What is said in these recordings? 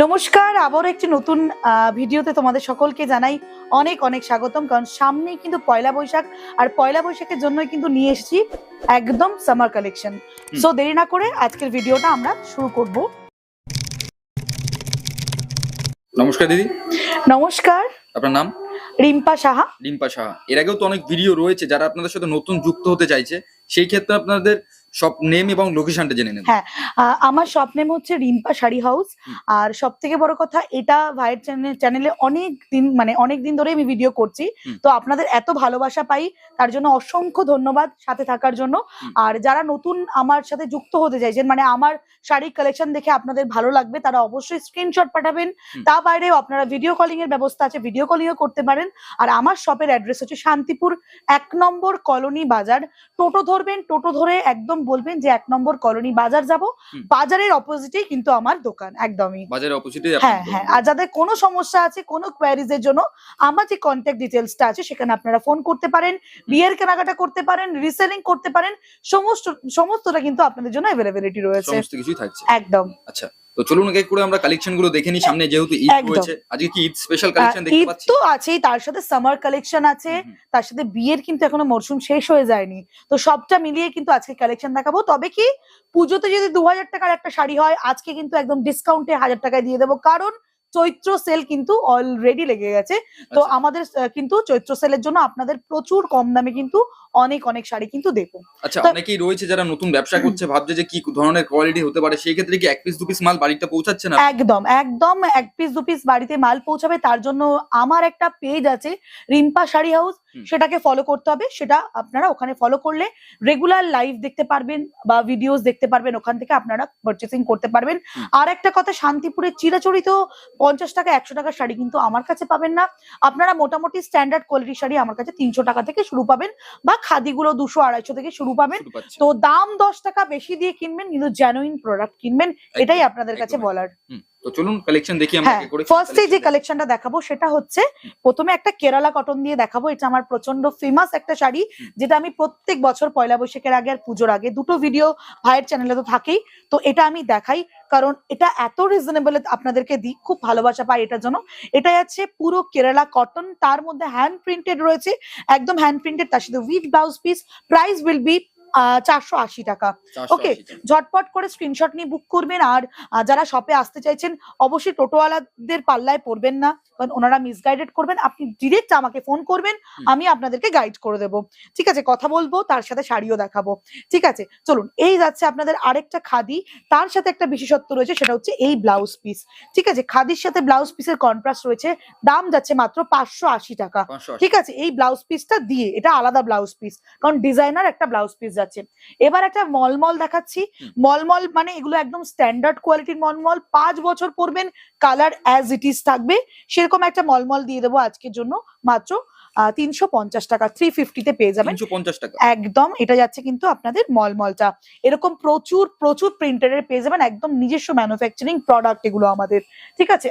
নমস্কার, আবারও একটি নতুন ভিডিওতে তোমাদের সকলকে জানাই অনেক অনেক স্বাগতম। কারণ সামনেই কিন্তু পয়লা বৈশাখ, আর পয়লা বৈশাখের জন্যই কিন্তু নিয়ে এসেছি একদম সামার কালেকশন। সো দেরি না করে আজকের ভিডিওটা আমরা শুরু করব। নমস্কার দিদি। নমস্কার। আপনার নাম? রিম্পা সাহা। রিম্পা সাহা। এর আগেও তো অনেক ভিডিও রয়েছে, যারা আপনাদের সাথে নতুন যুক্ত হতে চাইছে সেই ক্ষেত্রে আপনাদের সব নেম এবং লোকেশনটা জেনে নেব। হ্যাঁ, আমার শপ নেম হচ্ছে রিম্পা শাড়ি হাউস। আর সব থেকে বড় কথা, এটা ভাইয়ের চ্যানেলে অনেক দিন ধরে আমি ভিডিও করছি। তো আপনাদের এত ভালোবাসা পাই, তার জন্য অসংখ্য ধন্যবাদ সাথে থাকার জন্য। আর যারা নতুন আমার সাথে যুক্ত হতে চাইছেন, মানে আমার শাড়ির কালেকশন দেখে আপনাদের ভালো লাগবে, তারা অবশ্যই স্ক্রিনশট পাঠাবেন। তা বাইরেও আপনারা ভিডিও কলিং এর ব্যবস্থা আছে, ভিডিও কলিংও করতে পারেন। আর আমার শপের অ্যাড্রেস হচ্ছে শান্তিপুর 1 নম্বর কলোনি বাজার। টোটো ধরবেন, টোটো ধরে একদম বলবেন যে 1 নম্বর কলোনি বাজার যাব। বাজারের অপোজিটেই কিন্তু আমার দোকান, একদমই বাজারের অপোজিটে। হ্যাঁ হ্যাঁ। আর যাদের কোনো সমস্যা আছে, কোনো কোয়ারিজ এর জন্য আমার যে কন্ট্যাক্ট ডিটেলসটা আছে সেখানে আপনারা ফোন করতে পারেন, বিয়ের কেনাকাটা করতে পারেন, রিসেলিং করতে পারেন, সমস্তটা কিন্তু আপনাদের জন্য অ্যাভেলেবিলিটি রয়েছে, সমস্ত কিছুই থাকছে একদম। আচ্ছা, তো চলুন এক এক করে আমরা কালেকশন গুলো দেখে নিই। সামনে যেহেতু ঈদ রয়েছে, আজকে কি ঈদ স্পেশাল কালেকশন দেখতে পাচ্ছি? ঈদ তো আছেই, তার সাথে সামার কালেকশন আছে, তার সাথে বিয়ের কিন্তু এখনো মরশুম শেষ হয়ে যায়নি। তো সবটা মিলিয়ে কিন্তু আজকে কালেকশন দেখাবো। তবে কি, পুজোতে যদি 2000 টাকার একটা শাড়ি হয়, আজকে কিন্তু একদম ডিসকাউন্টে 1000 টাকায় দিয়ে দেবো। কারণ চৈত্র সেল কিন্তু অলরেডি লেগে গেছে। তো আমাদের কিন্তু চৈত্র সেলের জন্য আপনাদের প্রচুর কম দামে কিন্তু অনেক অনেক শাড়ি কিন্তু দেবো। আচ্ছা, অনেকেই রয়েছে যারা নতুন ব্যবসা করছে, ভাবছে যে কি ধরনের কোয়ালিটি হতে পারে, সেই ক্ষেত্রে কি 1 পিস 2 পিস মাল বাড়িতে পৌঁছাচ্ছে না? একদম একদম 1 পিস 2 পিস বাড়িতে মাল পৌঁছাবে। তার জন্য আমার একটা পেজ আছে, রিম্পা শাড়ি হাউস, সেটাকে ফলো করতে হবে। সেটা আপনারা ওখানে ফলো করলে রেগুলার লাইভ দেখতে পারবেন বা ভিডিওস দেখতে পারবেন, ওখান থেকে আপনারা পারচেসিং করতে পারবেন। আর একটা কথা, শান্তিপুরের চিরাচরিত 50 টাকা 100 টাকার শাড়ি কিন্তু আমার কাছে পাবেন না। আপনারা মোটামুটি স্ট্যান্ডার্ড কোয়ালিটির শাড়ি আমার কাছে 300 টাকা থেকে শুরু পাবেন, বা খাদিগুলো 200 250 থেকে শুরু পাবেন। তো দাম 10 টাকা বেশি দিয়ে কিনবেন, কিন্তু জেনুইন প্রোডাক্ট কিনবেন, এটাই আপনাদের কাছে বলার। তো চলুন কালেকশন দেখি আমরা। ফার্স্টে যে কালেকশনটা দেখাবো সেটা হচ্ছে, প্রথমে একটা কেরালা কটন দিয়ে দেখাবো। এটা আমার প্রচন্ড ফেমাস একটা শাড়ি, যেটা আমি প্রত্যেক বছর পয়লা বৈশাখের আগে আর পুজোর আগে দুটো ভিডিও ভাইয়ের চ্যানেলে তো থাকেই, তো এটা আমি দেখাই। কারণ এটা এত রিজনেবল আপনাদেরকে দিই, খুব ভালোবাসা পাই এটার জন্য। এটা আছে পুরো কেরালা কটন, তার মধ্যে হ্যান্ড প্রিন্টেড রয়েছে, একদম হ্যান্ড প্রিন্টেড, তার সাথে with blouse piece. Price will be 480 টাকা। ওকে, ঝটপট করে স্ক্রিনশট নিয়ে বুক করবেন। আর যারা শপে আসতে চাইছেন, অবশ্যই টোটোওয়ালাদের পাল্লায় পড়বেন না, কারণ ওনারা মিসগাইডেড করবেন। আপনি ডিরেক্ট আমাকে ফোন করবেন, আমি আপনাদেরকে গাইড করে দেবো। ঠিক আছে, কথা বলবো, তার সাথে শাড়িও দেখাবো। ঠিক আছে, চলুন। এই যাচ্ছে আপনাদের আরেকটা খাদি, তার সাথে একটা বিশেষত্ব রয়েছে, সেটা হচ্ছে এই ব্লাউজ পিস। ঠিক আছে, খাদির সাথে ব্লাউজ পিসের কন্ট্রাস্ট রয়েছে। দাম যাচ্ছে মাত্র 580 টাকা। ঠিক আছে, এই ব্লাউজ পিসটা দিয়ে, এটা আলাদা ব্লাউজ পিস, কারণ ডিজাইনার একটা ব্লাউজ পিস যাচ্ছে। এবার একটা মলমল দেখাচ্ছি। মলমল মানে এগুলো একদম স্ট্যান্ডার্ড কোয়ালিটির মলমল, 5 বছর পরবেন, কালার অ্যাজ ইট ইজ থাকবে, সেরকম একটা মলমল দিয়ে দেবো আজকের জন্য মাত্র 350 টাকা। 350 তে পেয়ে যাবেন। 350 টাকা একদম। এটা যাচ্ছে কিন্তু আপনাদের মলমলটা, এরকম প্রচুর প্রচুর প্রিন্টারের পেয়ে যাবেন, একদম নিজস্ব ম্যানুফ্যাকচারিং প্রোডাক্ট এগুলো আমাদের। ঠিক আছে,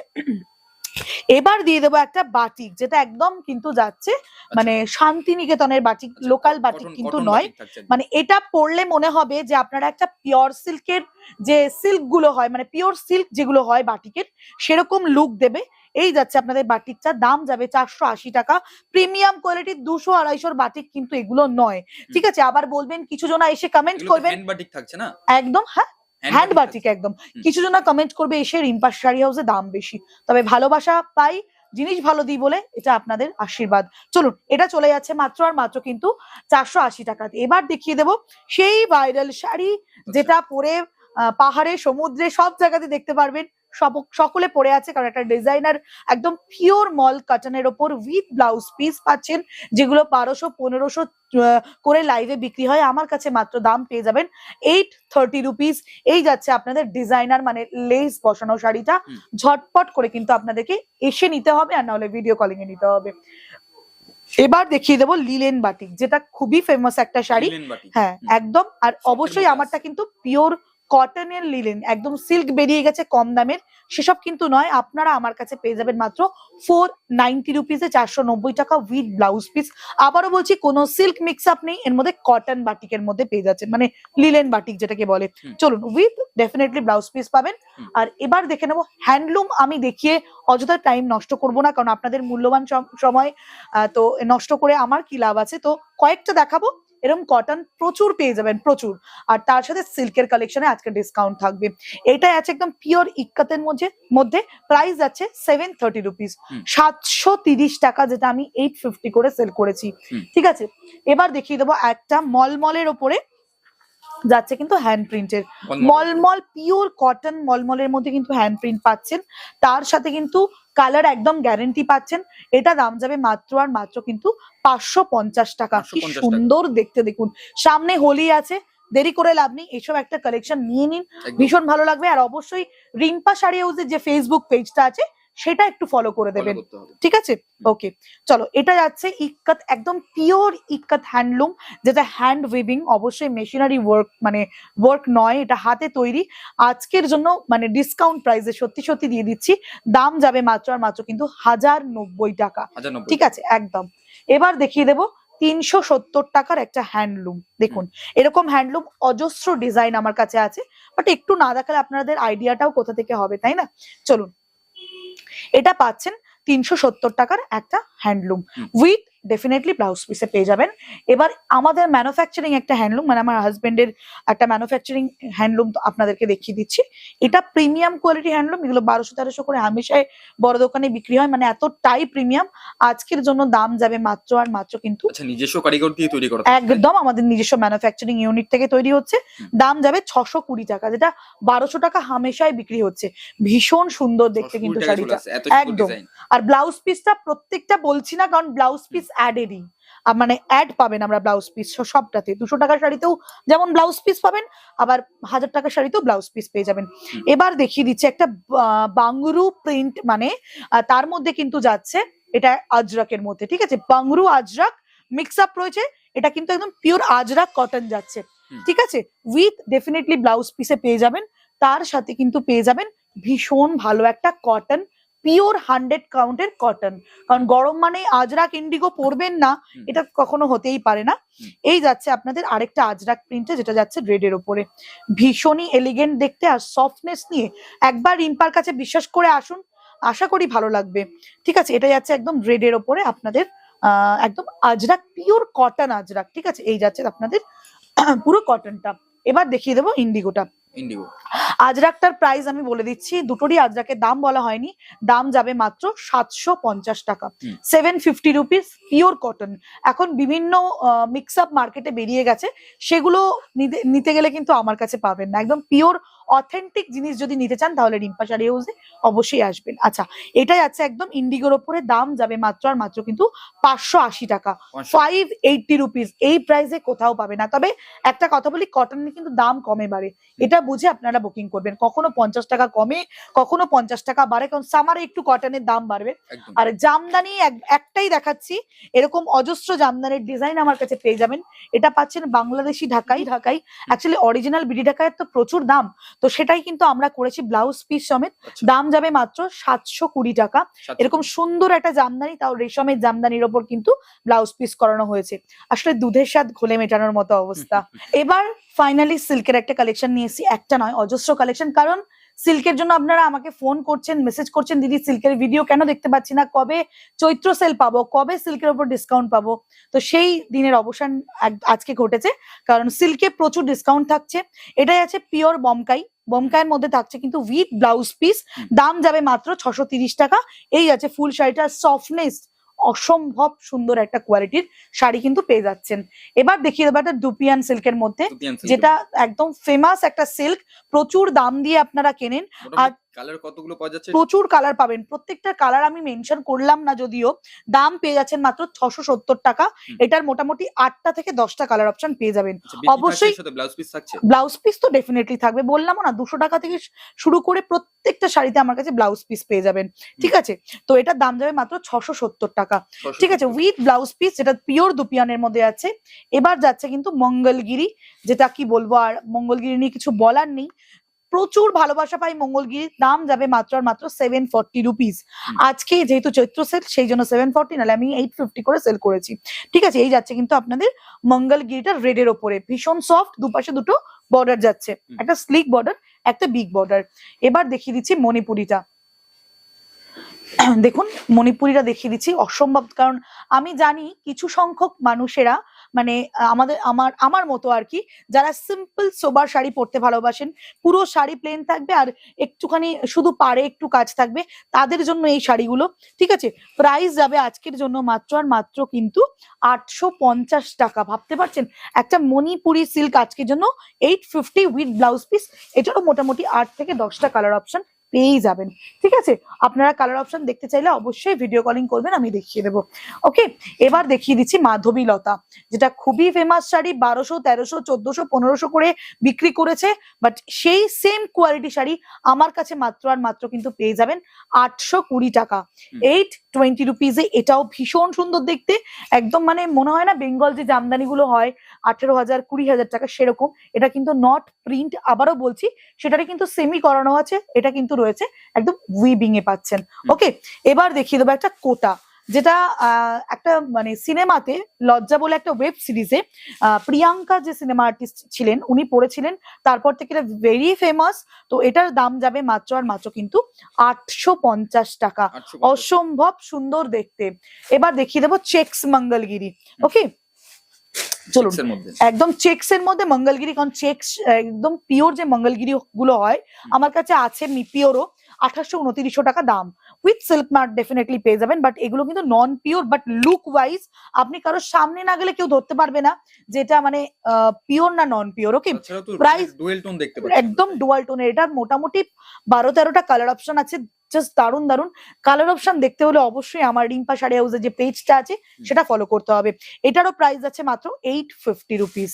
এবার দিয়ে দেবো একটা বাটিক, যেটা একদম কিন্তু যাচ্ছে মানে শান্তিনিকেতনের বাটিক, লোকাল বাটিক কিন্তু নয়। মানে এটা পরলে মনে হবে যে আপনারা একটা পিওর সিল্কের, যে সিল্ক গুলো হয়, মানে পিওর সিল্ক যেগুলো হয় বাটিকের, সেরকম লুক দেবে। এই যাচ্ছে আপনাদের বাটিকটা, দাম যাবে 480 টাকা। প্রিমিয়াম কোয়ালিটির 200-250 বাটিক কিন্তু এগুলো নয়। ঠিক আছে, আবার বলবেন কিছু জনা এসে কমেন্ট করবেন, বাটিক থাকছে না? একদম হ্যাঁ, হ্যান্ড বাটিক একদম। কিছু জনা কমেন্ট করবে এসে, রিম্পা শাড়ি হাউসে দাম বেশি, তবে ভালোবাসা পাই, জিনিস ভালো দিই বলে, এটা আপনাদের আশীর্বাদ। চলুন, এটা চলে যাচ্ছে মাত্র আর মাত্র কিন্তু 480 টাকাতে। এবার দেখিয়ে দেবো সেই ভাইরাল শাড়ি, যেটা পরে পাহাড়ে, সমুদ্রে, সব জায়গাতে দেখতে পারবেন, সকলে পড়ে আছে, কারণ একটা ডিজাইনার একদম পিওর মল কাটনের ওপর উইথ ব্লাউজ পিস পাচ্ছেন, যেগুলো 1200-1500 করে লাইভে বিক্রি হয়। আমার কাছে মাত্র দাম পেয়ে যাবেন 830 রুপিস। এই যাচ্ছে আপনাদের ডিজাইনার মানে লেস বসানো শাড়িটা। ঝটপট করে কিন্তু আপনাদেরকে এসে নিতে হবে, আর নাহলে ভিডিও কলিং এ নিতে হবে। এবার দেখিয়ে দেবো লিলেন বাটিক, যেটা খুবই ফেমাস একটা শাড়ি। হ্যাঁ একদম। আর অবশ্যই আমারটা কিন্তু পিওর কটনের লিলেন, একদম সিল্ক বেরিয়ে গেছে কম দামের, সেসব কিন্তু নয়। আপনারা আমার কাছে পেয়ে যাবেন মাত্র 490 রুপিসে, 490 টাকা উইথ ব্লাউজ পিস। আবারও বলছি, কোনো সিল্ক মিক্স আপ নেই এর মধ্যে, কটন বাটিকের মধ্যে পেয়ে যাচ্ছেন, মানে লিলেন বাটিক যেটাকে বলে। চলুন, উইথ ডেফিনেটলি ব্লাউজ পিস পাবেন। আর এবার দেখে নেবো হ্যান্ডলুম। আমি দেখিয়ে অযথা টাইম নষ্ট করব না, কারণ আপনাদের মূল্যবান সময় তো নষ্ট করে আমার কি লাভ আছে। তো কয়েকটা দেখাবো, এরকম কটন প্রচুর পেয়ে যাবেন, প্রচুর। আর তার সাথে সিল্কের কালেকশনে আজকে ডিসকাউন্ট থাকবে। এটাই আছে একদম পিওর ইক্কাতের মধ্যে প্রাইস আছে 730 রুপিস, 730 টাকা, যেটা আমি 850 করে সেল করেছি। ঠিক আছে, এবার দেখিয়ে দেবো একটা মলমলের ওপরে যাচ্ছে কিন্তু হ্যান্ড প্রিন্টের, মলমল পিওর কটন মলমলের মধ্যে কিন্তু হ্যান্ড প্রিন্ট পাচ্ছেন। তার সাথে কিন্তু কালার একদম গ্যারেন্টি পাচ্ছেন। এটা দাম যাবে মাত্র আর মাত্র কিন্তু 550 টাকা। কি সুন্দর দেখতে, দেখুন। সামনে হোলি আছে, দেরি করে লাভ নেই, এসব একটা কালেকশন নিয়ে নিন, ভীষণ ভালো লাগবে। আর অবশ্যই রিম্পা শাড়ি হাউসের যে ফেসবুক পেজটা আছে সেটা একটু ফলো করে দেবেন, ঠিক আছে? ওকে, চলো, এটা যাচ্ছে ইক্কাত, একদম পিওর ইক্কাত হ্যান্ডলুম, যেটা হ্যান্ড উইভিং, অবশ্যই মেশিনারি ওয়ার্ক, মানে ওয়ার্ক নয়, এটা হাতে তৈরি। আজকের জন্য মানে ডিসকাউন্ট প্রাইসে সত্যি সত্যি দিয়ে দিচ্ছি, দাম যাবে মাত্র আর মাত্র কিন্তু 1090 টাকা, ঠিক আছে একদম। এবার দেখিয়ে দেবো 370 টাকার একটা হ্যান্ডলুম। দেখুন, এরকম হ্যান্ডলুম অজস্র ডিজাইন আমার কাছে আছে, বাট একটু না দেখালে আপনাদের আইডিয়াটাও কোথা থেকে হবে, তাই না? চলুন, এটা পাচ্ছেন 370 টাকার একটা হ্যান্ডলুম উইথ ডেফিনেটলি ব্লাউজ পিসে পেয়ে যাবেন। এবার আমাদের ম্যানুফ্যাকচারিং একটা হ্যান্ডলুম, মানে আমার হাজবেন্ডের একটা ম্যানুফ্যাকচারিং হ্যান্ডলুম আপনাদেরকে দেখিয়ে দিচ্ছি। এটা প্রিমিয়াম কোয়ালিটি হ্যান্ডলুম, এগুলো 1200-1300 করে হামেশাই বড় দোকানে বিক্রি হয়, মানে এতটাই প্রিমিয়াম। আজকের জন্য দাম যাবে মাত্র আর মাত্র কিন্তু, নিজস্ব কারিগর দিয়ে তৈরি করা, একদম আমাদের নিজস্ব ম্যানুফ্যাকচারিং ইউনিট থেকে তৈরি হচ্ছে। দাম যাবে 620 টাকা, যেটা 1200 টাকা হামেশাই বিক্রি হচ্ছে। ভীষণ সুন্দর দেখতে কিন্তু শাড়িটা, একদম। আর ব্লাউজ পিসটা প্রত্যেকটা বলছি না, কারণ ব্লাউজ পিস অ্যাডেরই, মানে অ্যাড পাবেন আমরা ব্লাউজ পিস সবটাতে। 200 টাকার শাড়িতেও যেমন ব্লাউজ পিস পাবেন, আবার 1000 টাকার শাড়িতেও ব্লাউজ পিস পেয়ে যাবেন। এবার দেখিয়ে দিচ্ছি একটা বাংরু প্রিন্ট, মানে তার মধ্যে কিন্তু যাচ্ছে এটা আজরাকের মধ্যে, ঠিক আছে? বাংরু আজরাক মিক্স আপ রয়েছে, এটা কিন্তু একদম পিওর আজরাক কটন যাচ্ছে, ঠিক আছে? উইথ ডেফিনেটলি ব্লাউজ পিসে পেয়ে যাবেন। তার সাথে কিন্তু পেয়ে যাবেন ভীষণ ভালো একটা কটন, পিওর 100 কাউন্টের কটন, কারণ গরম মানে আজরাক ইন্ডিগো পরবেন না, এটা কখনো হতেই পারে না। এই যাচ্ছে আপনাদের আরেকটা আজরাক প্রিন্টে, যেটা যাচ্ছে রেডের ওপরে, ভীষণই এলিগেন্ট দেখতে আর সফটনেস নিয়ে। একবার রিম্পার কাছে বিশ্বাস করে আসুন, আশা করি ভালো লাগবে, ঠিক আছে? এটা যাচ্ছে একদম রেডের ওপরে আপনাদের, একদম আজরাক, পিওর কটন আজরাক, ঠিক আছে? এই যাচ্ছে আপনাদের পুরো কটনটা। এবার দেখিয়ে দেবো ইন্ডিগোটা। আজরাকটার প্রাইস আমি বলে দিচ্ছি, দুটোরই আজরাকের দাম বলা হয়নি, দাম যাবে মাত্র 750 টাকা, 750 রুপিস, পিওর কটন। এখন বিভিন্ন মিক্স আপ মার্কেটে বেরিয়ে গেছে, সেগুলো নিতে গেলে কিন্তু আমার কাছে পাবেন না। একদম পিওর অথেন্টিক জিনিস যদি নিতে চান, তাহলে রিম্পা শাড়ি হাউসে অবশ্যই আসবেন। আচ্ছা, এটাই আছে একদম ইন্ডিগোর ওপরে, দাম যাবে মাত্র আর মাত্র কিন্তু 580 টাকা, 580 রুপিস। এই প্রাইসে কোথাও পাবে না। তবে একটা কথা বলি, কটনের কিন্তু দাম কমে বাড়ে, এটা বুঝে আপনারা বুকিং করবেন। কখনো 50 টাকা কমে, কখনো 50 টাকা বাড়ে, কারণ সামারে একটু কটনের দাম বাড়বে। আর জামদানি একটাই দেখাচ্ছি, এরকম অজস্র জামদানির ডিজাইন আমার কাছে পেয়ে যাবেন। এটা পাচ্ছেন বাংলাদেশি ঢাকাই, অ্যাকচুয়ালি অরিজিনাল বিডি ঢাকায় তো প্রচুর দাম, তো সেটাই কিন্তু আমরা করেছি ব্লাউজ পিস সমেত। দাম যাবে মাত্র 720 টাকা। এরকম সুন্দর একটা জামদানি, তাও রেশমের জামদানির ওপর কিন্তু ব্লাউজ পিস করানো হয়েছে। আসলে দুধের স্বাদ ঘোলে মেটানোর মতো অবস্থা। এবার ফাইনালি সিল্কের একটা কালেকশন নিয়ে এসেছি, একটা নয় অজস্র কালেকশন। কারণ সিল্কের জন্য আপনারা আমাকে ফোন করছেন, মেসেজ করছেন, দিদি সিল্কের ভিডিও কেন দেখতে পাচ্ছি না, কবে চৈত্র সেল পাবো, কবে সিল্কের উপর ডিসকাউন্ট পাবো। তো সেই দিনের অবসান আজকে ঘটেছে, কারণ সিল্কে প্রচুর ডিসকাউন্ট থাকছে। এটাই আছে পিওর বমকাইয়ের মধ্যে থাকছে কিন্তু উইথ ব্লাউজ পিস, দাম যাবে মাত্র 630 টাকা। এই আছে ফুল শাড়িটার সফটনেস, অসম্ভব সুন্দর একটা কোয়ালিটির শাড়ি কিন্তু পেয়ে যাচ্ছেন। এবার দেখিয়ে দেবো একটা দুপিয়ান সিল্কের মধ্যে, যেটা একদম ফেমাস একটা সিল্ক, প্রচুর দাম দিয়ে আপনারা কেনেন। আর কালার কতগুলো পাওয়া যাচ্ছে? প্রচুর কালার পাবেন, প্রত্যেকটা কালার আমি মেনশন করলাম না, যদিও দাম পেয়ে যাচ্ছেন মাত্র 670 টাকা। এটার মোটামুটি 8টা থেকে 10টা কালার অপশন পেয়ে যাবেন। অবশ্যই ব্লাউজ পিস থাকছে। ব্লাউজ পিস তো ডেফিনেটলি থাকবে, বললাম না 200 টাকা থেকে শুরু করে প্রত্যেকটা শাড়িতে আমার কাছে ব্লাউজ পিস পেয়ে যাবেন। ঠিক আছে, তো এটার দাম যাবে মাত্র 670 টাকা। ঠিক আছে, উইথ ব্লাউজ পিস, যেটা পিওর দুপিয়ানের মধ্যে আছে। এবার যাচ্ছে কিন্তু মঙ্গলগিরি, যেটা কি বলবো, আর মঙ্গলগিরি নিয়ে কিছু বলার নেই, প্রচুর ভালোবাসা পাই মঙ্গলগিরির। দাম যাবে মাত্র আর মাত্র 740 রুপিস। আজকে যেহেতু চৈত্র সেল, সেই জন্য 740, নাহলে আমি 850 করে সেল করেছি। ঠিক আছে, এই যাচ্ছে কিন্তু আপনাদের মঙ্গলগিরিটা রেডের ওপরে, ভীষণ সফট, দুপাশে দুটো বর্ডার যাচ্ছে, একটা স্লিক বর্ডার, একটা বিগ বর্ডার। এবার দেখিয়ে দিচ্ছি মণিপুরিটা। দেখুন মণিপুরিটা দেখিয়ে দিচ্ছি, অসম্ভব। কারণ আমি জানি কিছু সংখ্যক মানুষেরা, মানে আমার মতো আর কি, যারা সিম্পল সোবার শাড়ি পরতে ভালোবাসেন, পুরো শাড়ি প্লেন থাকবে আর একটুখানি শুধু পাড়ে একটু কাজ থাকবে, তাদের জন্য এই শাড়িগুলো। ঠিক আছে, প্রাইস যাবে আজকের জন্য মাত্র আর মাত্র কিন্তু 850 টাকা। ভাবতে পারছেন, একটা মণিপুরি সিল্ক আজকের জন্য 850 উইথ ব্লাউজ পিস। এটারও মোটামুটি 8 থেকে 10টা কালার অপশন পেয়েই যাবেন। ঠিক আছে, আপনারা কালার অপশন দেখতে চাইলে অবশ্যই ভিডিও কলিং করবেন, আমি দেখিয়ে দেবো। ওকে, এবার দেখিয়ে দিচ্ছি মাধবী লতা, যেটা খুবই ফেমাস শাড়ি, 1200, 1300, 1400, 1500 করে বিক্রি করেছে। বাট সেই সেম কোয়ালিটি শাড়ি আমার কাছে মাত্র আর মাত্র কিন্তু পেয়ে যাবেন 820 টাকা, 820 রুপিজে। এটাও ভীষণ সুন্দর দেখতে, একদম মানে মনে হয় না বেঙ্গল যে জামদানি গুলো হয় 18,000, 20,000 টাকা, সেরকম। এটা কিন্তু নট প্রিন্ট, আবারও বলছি, সেটারে কিন্তু সেমি করানো আছে, এটা কিন্তু রয়েছে একদম উইভিং এ পাচ্ছেন। ওকে, এবার দেখিয়ে দেবো একটা কোটা, যেটা একটা মানে সিনেমাতে, লজ্জা বলে একটা ওয়েব সিরিজে প্রিয়াঙ্কা যে সিনেমা আর্টিস্ট ছিলেন উনি পড়েছিলেন, তারপর থেকে এটা ভেরি ফেমাস। তো এটার দাম যাবে মাত্র আর মাত্র কিন্তু 850 টাকা, অসম্ভব সুন্দর দেখতে। এবার দেখিয়ে দেবো চেক্স মঙ্গলগিরি। ওকে, চলুন, একদম চেক্স এর মধ্যে মঙ্গলগিরি, কারণ চেক্স একদম পিওর যে মঙ্গলগিরি গুলো হয় আমার কাছে আছে, পিওরও 2800-2900 টাকা দাম, উইথ সিল্ক মার্ক ডেফিনেটলি পেয়ে যাবেন। বাট এগুলো কিন্তু নন পিওর, বাট লুক ওয়াইজ আপনি কারো সামনে না গেলে কেউ ধরতে পারবে না যেটা মানে পিওর না নন পিওর। ওকে, প্রাইস একদম ডুয়াল টোনের, এটার মোটামুটি 12-13টা কালার অপশন আছে, জাস্ট দারুন দারুন কালার অপশন দেখতে হলে অবশ্যই আমার রিম্পা শাড়ি হাউসের যে পেজটা আছে সেটা ফলো করতে হবে। এটারও প্রাইস আছে মাত্র 850 রুপিস।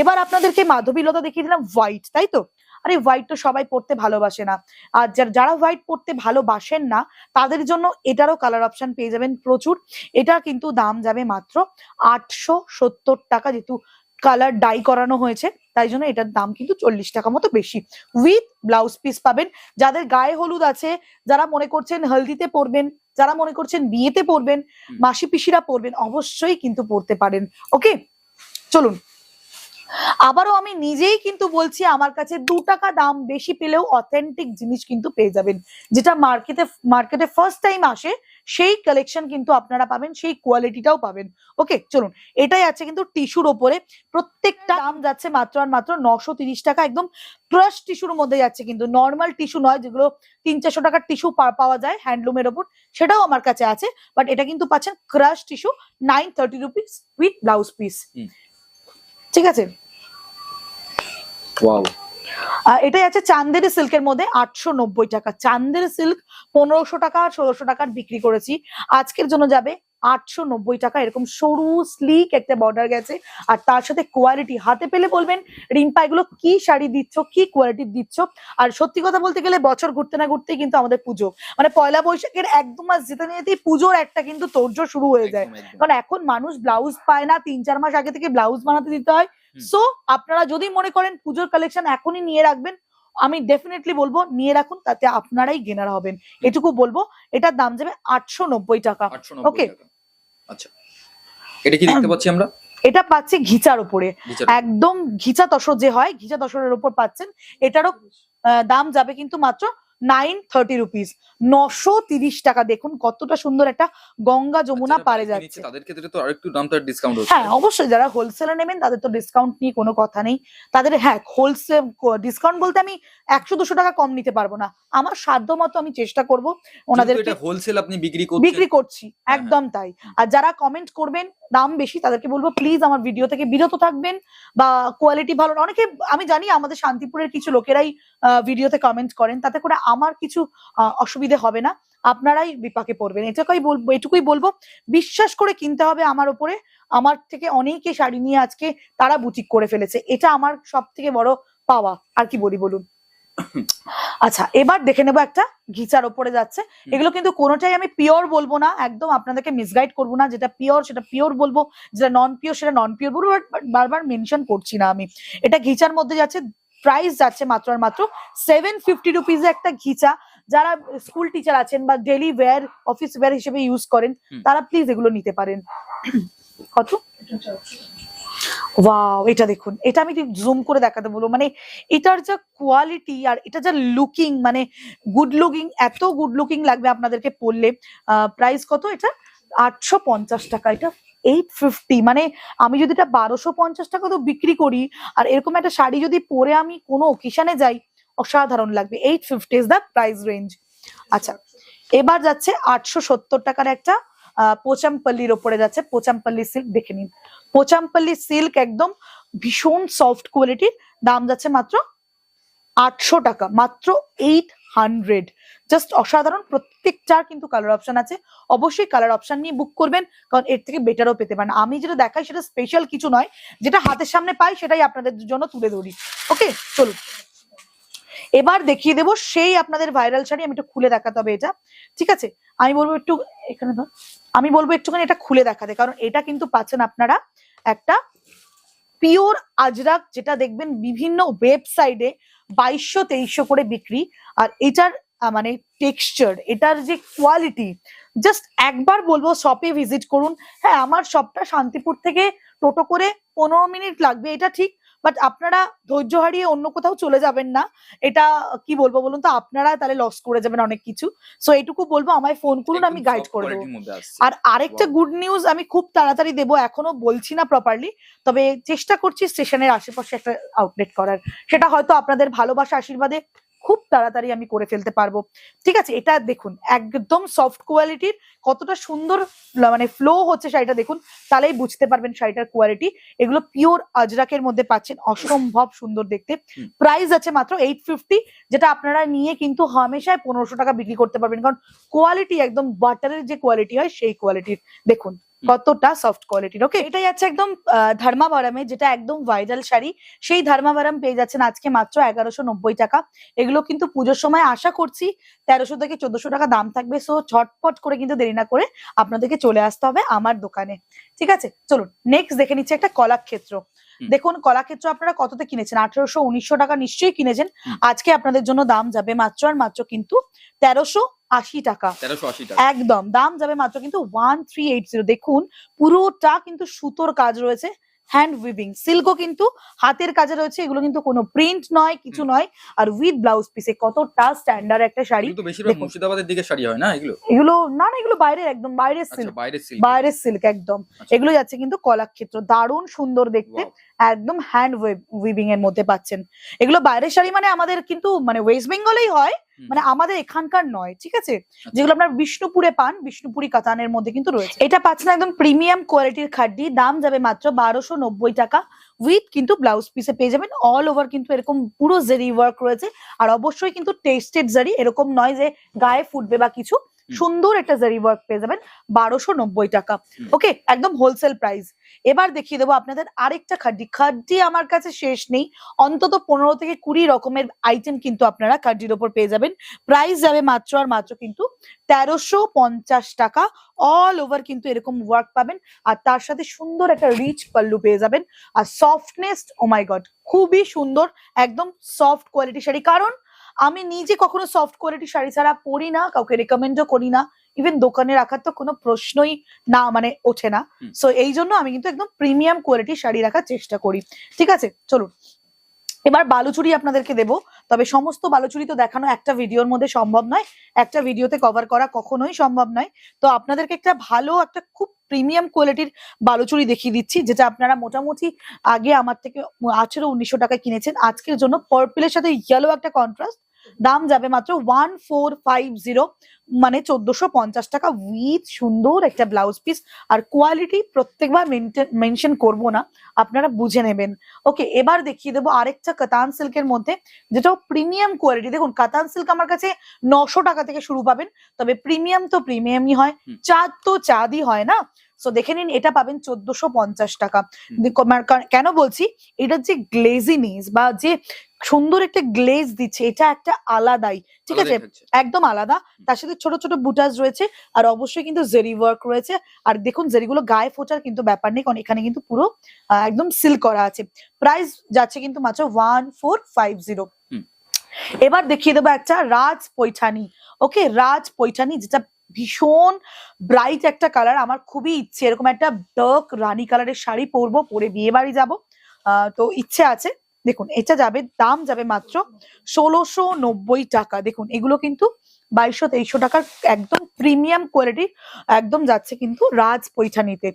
এবার আপনাদেরকে মাধবী লতা দেখিয়ে দিলাম হোয়াইট, তাই তো? আরে হোয়াইট তো সবাই পড়তে ভালোবাসে না, আর যারা হোয়াইট পড়তে ভালোবাসেন না তাদের জন্য এটারও কালার অপশন পেয়ে যাবেন প্রচুর। এটা কিন্তু দাম যাবে মাত্র 870 টাকা, যেহেতু কালার ডাই করানো হয়েছে তাই জন্য এটার দাম কিন্তু 40 টাকা মতো বেশি, উইথ ব্লাউজ পিস পাবেন। যাদের গায়ে হলুদ আছে, যারা মনে করছেন হলদিতে পরবেন, যারা মনে করছেন বিয়েতে পরবেন, মাসি পিসিরা পরবেন, অবশ্যই কিন্তু পরতে পারেন। ওকে, চলুন, আবারও আমি নিজেই কিন্তু বলছি, আমার কাছে 2 টাকা দাম বেশি পেলেও অথেন্টিক জিনিস কিন্তু পেয়ে যাবেন, যেটা মার্কেটে ফার্স্ট টাইম আসে সেই কালেকশন কিন্তু আপনারা পাবেন, সেই কোয়ালিটিটাও পাবেন। ওকে, চলুন, এটাই আছে কিন্তু টিস্যুর ওপরে, প্রত্যেকটা দাম যাচ্ছে মাত্র আর মাত্র 930 টাকা, একদম ক্রাশ টিস্যুর মধ্যে যাচ্ছে, কিন্তু নর্মাল টিস্যু নয়, যেগুলো 300-400 টাকার টিস্যু পাওয়া যায় হ্যান্ডলুমের ওপর, সেটাও আমার কাছে আছে। বাট এটা কিন্তু পাচ্ছেন crush tissue 930 rupees with blouse piece. ঠিক আছে, এটাই আছে চান্দেরি সিল্কের মধ্যে 890 টাকা। চান্দেরি সিল্ক 1500 টাকা 1600 টাকার বিক্রি করেছি, আজকের জন্য যাবে 890 টাকা। এরকম সরু স্লিক একটা বর্ডার গেছে, আর তার সাথে কোয়ালিটি, হাতে পেলে বলবেন রিম্পা এগুলো কি শাড়ি দিচ্ছ, কি কোয়ালিটি দিচ্ছ। আর সত্যি কথা বলতে গেলে বছর ঘুরতে না ঘুরতেই কিন্তু আমাদের পুজো, মানে পয়লা বৈশাখের 1-2 মাস যেতে নিতেই পুজোর একটা কিন্তু তোড়জোড় শুরু হয়ে যায়। কারণ এখন মানুষ ব্লাউজ পায় না, 3-4 মাস আগে থেকে ব্লাউজ বানাতে দিতে হয়। সো আপনারা যদি মনে করেন পুজোর কালেকশন এখনই নিয়ে রাখবেন, আমি ডেফিনেটলি বলবো নিয়ে রাখুন, তাতে আপনারাই গেনার হবেন, এটুকু বলবো। এটার দাম যাবে 890 টাকা। ওকে, আচ্ছা, এটা কি দেখতে পাচ্ছি আমরা? এটা পাচ্ছি ঘিচার উপরে, একদম ঘিচা তসর যে হয়, ঘিচা তসরের উপর পাচ্ছেন। এটারও দাম যাবে কিন্তু মাত্র 930 রুপিস, 930 টাকা। দেখুন কতটা সুন্দর একটা গঙ্গা যমুনা পারে যাচ্ছে। তাদের ক্ষেত্রে তো আরেকটু দামটা ডিসকাউন্ট হচ্ছে। হ্যাঁ অবশ্যই, যারা হোলসেলে নেবেন তাদের তো ডিসকাউন্ট নিয়ে কোনো কথা নেই। তাদের হ্যাঁ হোলসেল ডিসকাউন্ট বলতে আমি 100-200 টাকা কম নিতে পারবো না, আমার সাধ্য মতো আমি চেষ্টা করব ওনাদেরকে। হোলসেল আপনি বিক্রি করছি, একদম তাই। আর যারা কমেন্ট করবেন দাম বেশি তাদেরকে বলবো প্লিজ আমার ভিডিও থেকে বিরত থাকবেন, বা কোয়ালিটি ভালো না। অনেকে আমি জানি আমাদের শান্তিপুরের কিছু লোকেরাই ভিডিওতে কমেন্ট করেন, তাতে করে আমার কিছু অসুবিধে হবে না, আপনারাই বিপাকে পড়বেন। এটুকুই বলবো বিশ্বাস করে কিনতে হবে আমার উপরে। আমার থেকে অনেকে শাড়ি নিয়ে আজকে তারা বুটিক করে ফেলেছে, এটা আমার সব থেকে বড় পাওয়া, আর কি বলি বলুন। আচ্ছা, এবার দেখে নেবো একটা ঘিচার ওপরে যাচ্ছে। এগুলো কিন্তু কোনোটাই আমি পিওর বলবো না, একদম আপনাদেরকে মিসগাইড করবো না। যেটা পিওর সেটা পিওর বলবো, যেটা নন পিওর সেটা নন পিওর বলবো, বাট বারবার মেনশন করছি না আমি। এটা ঘিচার মধ্যে যাচ্ছে, প্রাইস যাচ্ছে মাত্র আর মাত্র 750 রুপিজে একটা ঘিচা। যারা স্কুল টিচার আছেন বা ডেলি ওয়্যার অফিস ওয়্যার হিসেবে ইউজ করেন তারা প্লিজ এগুলো নিতে পারেন। কত? ওয়াও, এটা দেখুন, এটা আমি জুম করে দেখাতে বলবো, মানে এটার যা কোয়ালিটি আর এটা যা লুকিং, মানে গুড লুকিং, এত গুড লুকিং লাগবে আপনাদেরকে পরলে। প্রাইস কত এটা? 850 টাকা। এটা 850, মানে আমি যদি এটা 1250 টাকা তো বিক্রি করি, আর এরকম একটা শাড়ি যদি পরে আমি কোনো অকেশনে যাই, অসাধারণ লাগবে। 850 ইজ দ্য প্রাইস রেঞ্জ। আচ্ছা, এবার যাচ্ছে 870 টাকার একটা পোচামপল্লির ওপরে যাচ্ছে। পোচামপল্লি সিল্ক দেখে নিন, পোচামপল্লি সিল্ক একদম ভীষণ সফট কোয়ালিটির, দাম যাচ্ছে মাত্র 800 টাকা, মাত্র 800। জাস্ট অসাধারণ। প্রত্যেকটার কিন্তু কালার অপশন আছে, অবশ্যই কালার অপশন নিয়ে বুক করবেন, কারণ এর থেকে বেটারও পেতে পারেন। আমি যেটা দেখাই সেটা স্পেশাল কিছু নয়, যেটা হাতের সামনে পাই সেটাই আপনাদের জন্য তুলে ধরি। ওকে, চলুন এবার দেখিয়ে দেবো সেই আপনাদের ভাইরাল শাড়ি। আমি একটু খুলে দেখাতে হবে এটা, ঠিক আছে? আমি বলবো একটু এখানে ধর, আমি বলবো একটুখানি এটা খুলে দেখাতে, কারণ এটা কিন্তু পাচ্ছেন আপনারা একটা পিওর আজরাক, যেটা দেখবেন বিভিন্ন ওয়েবসাইটে 2200-2300 করে বিক্রি। আর এটার মানে টেক্সচার, এটার যে কোয়ালিটি, জাস্ট একবার বলবো শপে ভিজিট করুন। হ্যাঁ, আমার শপটা শান্তিপুর থেকে টোটো করে 15 মিনিট লাগবে, এটা ঠিক, বাট আপনারা ধৈর্য হারিয়ে অন্য কোথাও চলে যাবেন না। এটা কি বলবো বলুন তো, আপনারা তাহলে লস করে যাবেন অনেক কিছু। সো এইটুকু বলবো, আমায় ফোন করুন, আমি গাইড করে দেবো। আর আরেকটা গুড নিউজ আমি খুব তাড়াতাড়ি দেবো, এখনো বলছি না প্রপারলি, তবে চেষ্টা করছি স্টেশনের আশেপাশে একটা আউটলেট করার। সেটা হয়তো আপনাদের ভালোবাসা আশীর্বাদে খুব তাড়াতাড়ি আমি করে ফেলতে পারবো, ঠিক আছে? এটা দেখুন একদম সফট কোয়ালিটির, কতটা সুন্দর মানে ফ্লো হচ্ছে শাড়িটা দেখুন, তাহলেই বুঝতে পারবেন শাড়িটার কোয়ালিটি। এগুলো পিওর আজরাকের মধ্যে পাচ্ছেন, অসম্ভব সুন্দর দেখতে। প্রাইস আছে মাত্র 850, যেটা আপনারা নিয়ে কিন্তু হামেশায় 1500 টাকা বিক্রি করতে পারবেন, কারণ কোয়ালিটি একদম বাটারের যে কোয়ালিটি হয় সেই কোয়ালিটির। দেখুন কতটা সফট কোয়ালিটির। ওকে, এটাই আছে একদম ধর্মাবরমে, যেটা একদম ভাইরাল শাড়ি। সেই ধর্মাবরম পেয়ে যাচ্ছেন আজকে মাত্র 1190 টাকা। এগুলো কিন্তু পুজোর সময় আশা করছি 1300 থেকে 1400 টাকা দাম থাকবে। সো ঝটপট করে কিন্তু দেরি না করে আপনাদেরকে চলে আসতে হবে আমার দোকানে, ঠিক আছে? চলুন নেক্সট দেখে নিচ্ছি একটা কলাক্ষেত্র। দেখুন কলাক্ষেত্র আপনারা কততে কিনেছেন? 1800-1900 টাকা নিশ্চয়ই কিনেছেন। আজকে আপনাদের জন্য দাম যাবে মাত্র আর মাত্র কিন্তু 1380 টাকা। 1380 টাকা একদম দাম যাবে মাত্র কিন্তু 1380। দেখুন পুরোটা কিন্তু সুতোর কাজ রয়েছে, হ্যান্ড উইভিং, সিল্কও কিন্তু হাতের কাজে রয়েছে। এগুলো কিন্তু কোনো প্রিন্ট নয়, কিছু নয়। আর উইথ ব্লাউজ পিসে, কতটা স্ট্যান্ডার্ড একটা শাড়ি। কিন্তু বেশিরভাগ মুর্শিদাবাদের দিকে শাড়ি হয় না এগুলো? এগুলো না না, এগুলো বাইরের, একদম বাইরের সিল্ক, বাইরের সিল্ক একদম। এগুলো যাচ্ছে কিন্তু কলাক্ষেত্র, দারুণ সুন্দর দেখতে, একদম হ্যান্ড উইভিং এর মধ্যে পাচ্ছেন। এগুলো বাইরের শাড়ি, মানে আমাদের কিন্তু মানে ওয়েস্ট বেঙ্গলেই হয়, মানে আমাদের এখানকার নয়, ঠিক আছে? যেগুলো আপনার বিষ্ণুপুরে পান, বিষ্ণুপুরি কাতানের মধ্যে কিন্তু রয়েছে। এটা পাচ্ছেন একদম প্রিমিয়াম কোয়ালিটির খাড্ডি, দাম যাবে মাত্র 1290 টাকা। উইথ কিন্তু ব্লাউজ পিসে পেয়ে যাবেন। অল ওভার কিন্তু এরকম পুরো জারি ওয়ার্ক রয়েছে, আর অবশ্যই কিন্তু টেস্টেড জারি, এরকম নয় যে গায়ে ফুটবে বা কিছু। সুন্দর একটা জারি ওয়ার্ক পেয়ে যাবেন 1290 টাকা। ওকে, একদম হোলসেল প্রাইস। এবার দেখিয়ে দেবো আপনাদের আরেকটা খাড্ডি। খাড্ডি আমার কাছে শেষ নেই, অন্তত 15 থেকে 20 রকমের আইটেম কিন্তু আপনারা খাড্ডির ওপর পেয়ে যাবেন। প্রাইস যাবে মাত্র আর মাত্র কিন্তু 1350 টাকা। অল ওভার কিন্তু এরকম ওয়ার্ক পাবেন, আর তার সাথে সুন্দর একটা রিচ পাল্লু পেয়ে যাবেন। আর সফটনেস, ও মাই গড, খুবই সুন্দর, একদম সফট কোয়ালিটি শাড়ি। কারণ আমি নিজে কখনো সফট কোয়ালিটি শাড়ি ছাড়া পরি না, কাউকে রেকমেন্ডও করি না, ইভেন দোকানে রাখার তো কোনো প্রশ্নই না, মানে ওঠে না। সো এই জন্য আমি কিন্তু একদম প্রিমিয়াম কোয়ালিটির শাড়ি রাখার চেষ্টা করি, ঠিক আছে? চলুন এবার বালুচুরি আপনাদেরকে দেবো, তবে সমস্ত বালুচুরি তো দেখানো একটা ভিডিওর মধ্যে সম্ভব নয়, একটা ভিডিওতে কভার করা কখনোই সম্ভব নয়। তো আপনাদেরকে একটা ভালো, একটা খুব প্রিমিয়াম কোয়ালিটির বালুচুরি দেখিয়ে দিচ্ছি, যেটা আপনারা মোটামুটি আগে আমার থেকে 1800-1900 টাকায় কিনেছেন। আজকের জন্য পার্পলের সাথে ইয়েলো একটা কন্ট্রাস্ট, দাম যাবে মাত্র 1450, মানে 1450 টাকা, উইথ সুন্দর একটা ব্লাউজ পিস। আর কোয়ালিটি প্রত্যেকবার মেনশন করব না, আপনারা বুঝে নেবেন। ওকে, এবার দেখিয়ে দেবো আরেকটা কাতান সিল্কের মধ্যে, যেটাও প্রিমিয়াম কোয়ালিটি। দেখুন, কাতান সিল্ক আমার কাছে 900 টাকা থেকে শুরু পাবেন, তবে প্রিমিয়াম তো প্রিমিয়ামই হয়, চাঁদ তো চাঁদই হয় না। সো দেখে নিন, এটা পাবেন 1450 টাকা। কেন বলছি, এটার যে গ্লেজিনেস বা যে সুন্দর একটা গ্লেজ দিচ্ছে, এটা একটা আলাদাই, ঠিক আছে, একদম আলাদা। তার সাথে ছোট ছোট বুটাস রয়েছে, আর অবশ্যই কিন্তু জেরি ওয়ার্ক রয়েছে। আর দেখুন, জেরিগুলো গায়ে ফোটার কিন্তু ব্যাপার নেই, কারণ এখানে কিন্তু পুরো একদম সিল্ক করা আছে। প্রাইস যাচ্ছে কিন্তু মাত্র 1450। এবার দেখিয়ে দেবো একটা রাজ পৈঠানি। ওকে, রাজ পৈঠানি, যেটা ভীষণ ব্রাইট একটা কালার। আমার খুবই ইচ্ছে এরকম একটা ডার্ক রানী কালারের শাড়ি পরবো, পরে বিয়ে বাড়ি যাবো, তো ইচ্ছে আছে। দেখুন, এটা যাবে, দাম যাবে মাত্র 1690 টাকা। দেখুন, এগুলো কিন্তু 2200-2300 টাকার একদম প্রিমিয়াম কোয়ালিটি, একদম যাচ্ছে কিন্তু রাজ পৈঠানিতে,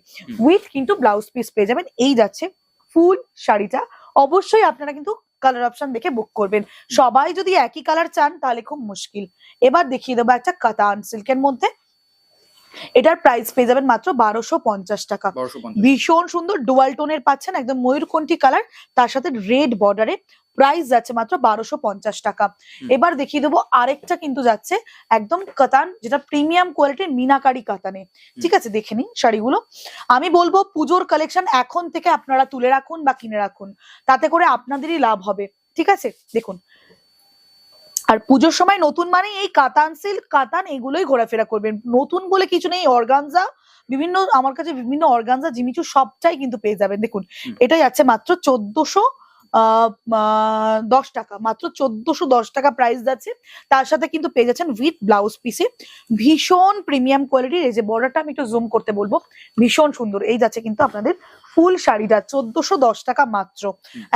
উইথ কিন্তু ব্লাউজ পিস পেয়ে যাবেন। এই যাচ্ছে ফুল শাড়িটা। অবশ্যই আপনারা কিন্তু কালার অপশন দেখে বুক করবেন, সবাই যদি একই কালার চান তাহলে খুব মুশকিল। এবার দেখিয়ে দেবো একটা কাতান সিল্কের মধ্যে, এটার প্রাইস পেয়ে যাবেন মাত্র 1250 টাকা। ভীষণ সুন্দর ডুয়াল টোনের পাচ্ছেন, একদম ময়ূরকণ্ঠী কালার, তার সাথে রেড বর্ডারে। প্রাইস যাচ্ছে মাত্র 1250 টাকা। এবার দেখিয়ে দেবো আরেকটা কিন্তু যাচ্ছে একদম কাতান, যেটা প্রিমিয়াম কোয়ালিটির মিনাকারি কাতানে। ঠিক আছে, দেখে নিন শাড়িগুলো। আমি বলবো পুজোর কালেকশন এখন থেকে আপনারা তুলে রাখুন বা কিনে রাখুন, তাতে করে আপনাদেরই লাভ হবে। ঠিক আছে, দেখুন, আর পুজোর সময় নতুন মানে এই কাতান সিল্ক, কাতান এগুলোই ঘোরাফেরা করবেন, নতুন বলে কিছু নেই। অর্গানজা বিভিন্ন, আমার কাছে বিভিন্ন অর্গানজা জিমিচু সবটাই কিন্তু পেয়ে যাবেন। দেখুন, এটা যাচ্ছে মাত্র 1410 টাকা, মাত্র 1410 টাকা প্রাইস যাচ্ছে। তার সাথে কিন্তু পেয়ে যাচ্ছেন উইথ ব্লাউজ পিসে, ভীষণ প্রিমিয়াম কোয়ালিটির। এই যে বর্ডারটা আমি একটু জুম করতে বলবো, ভীষণ সুন্দর। এই যাচ্ছে কিন্তু আপনাদের ফুল শাড়িটা 1410 টাকা মাত্র,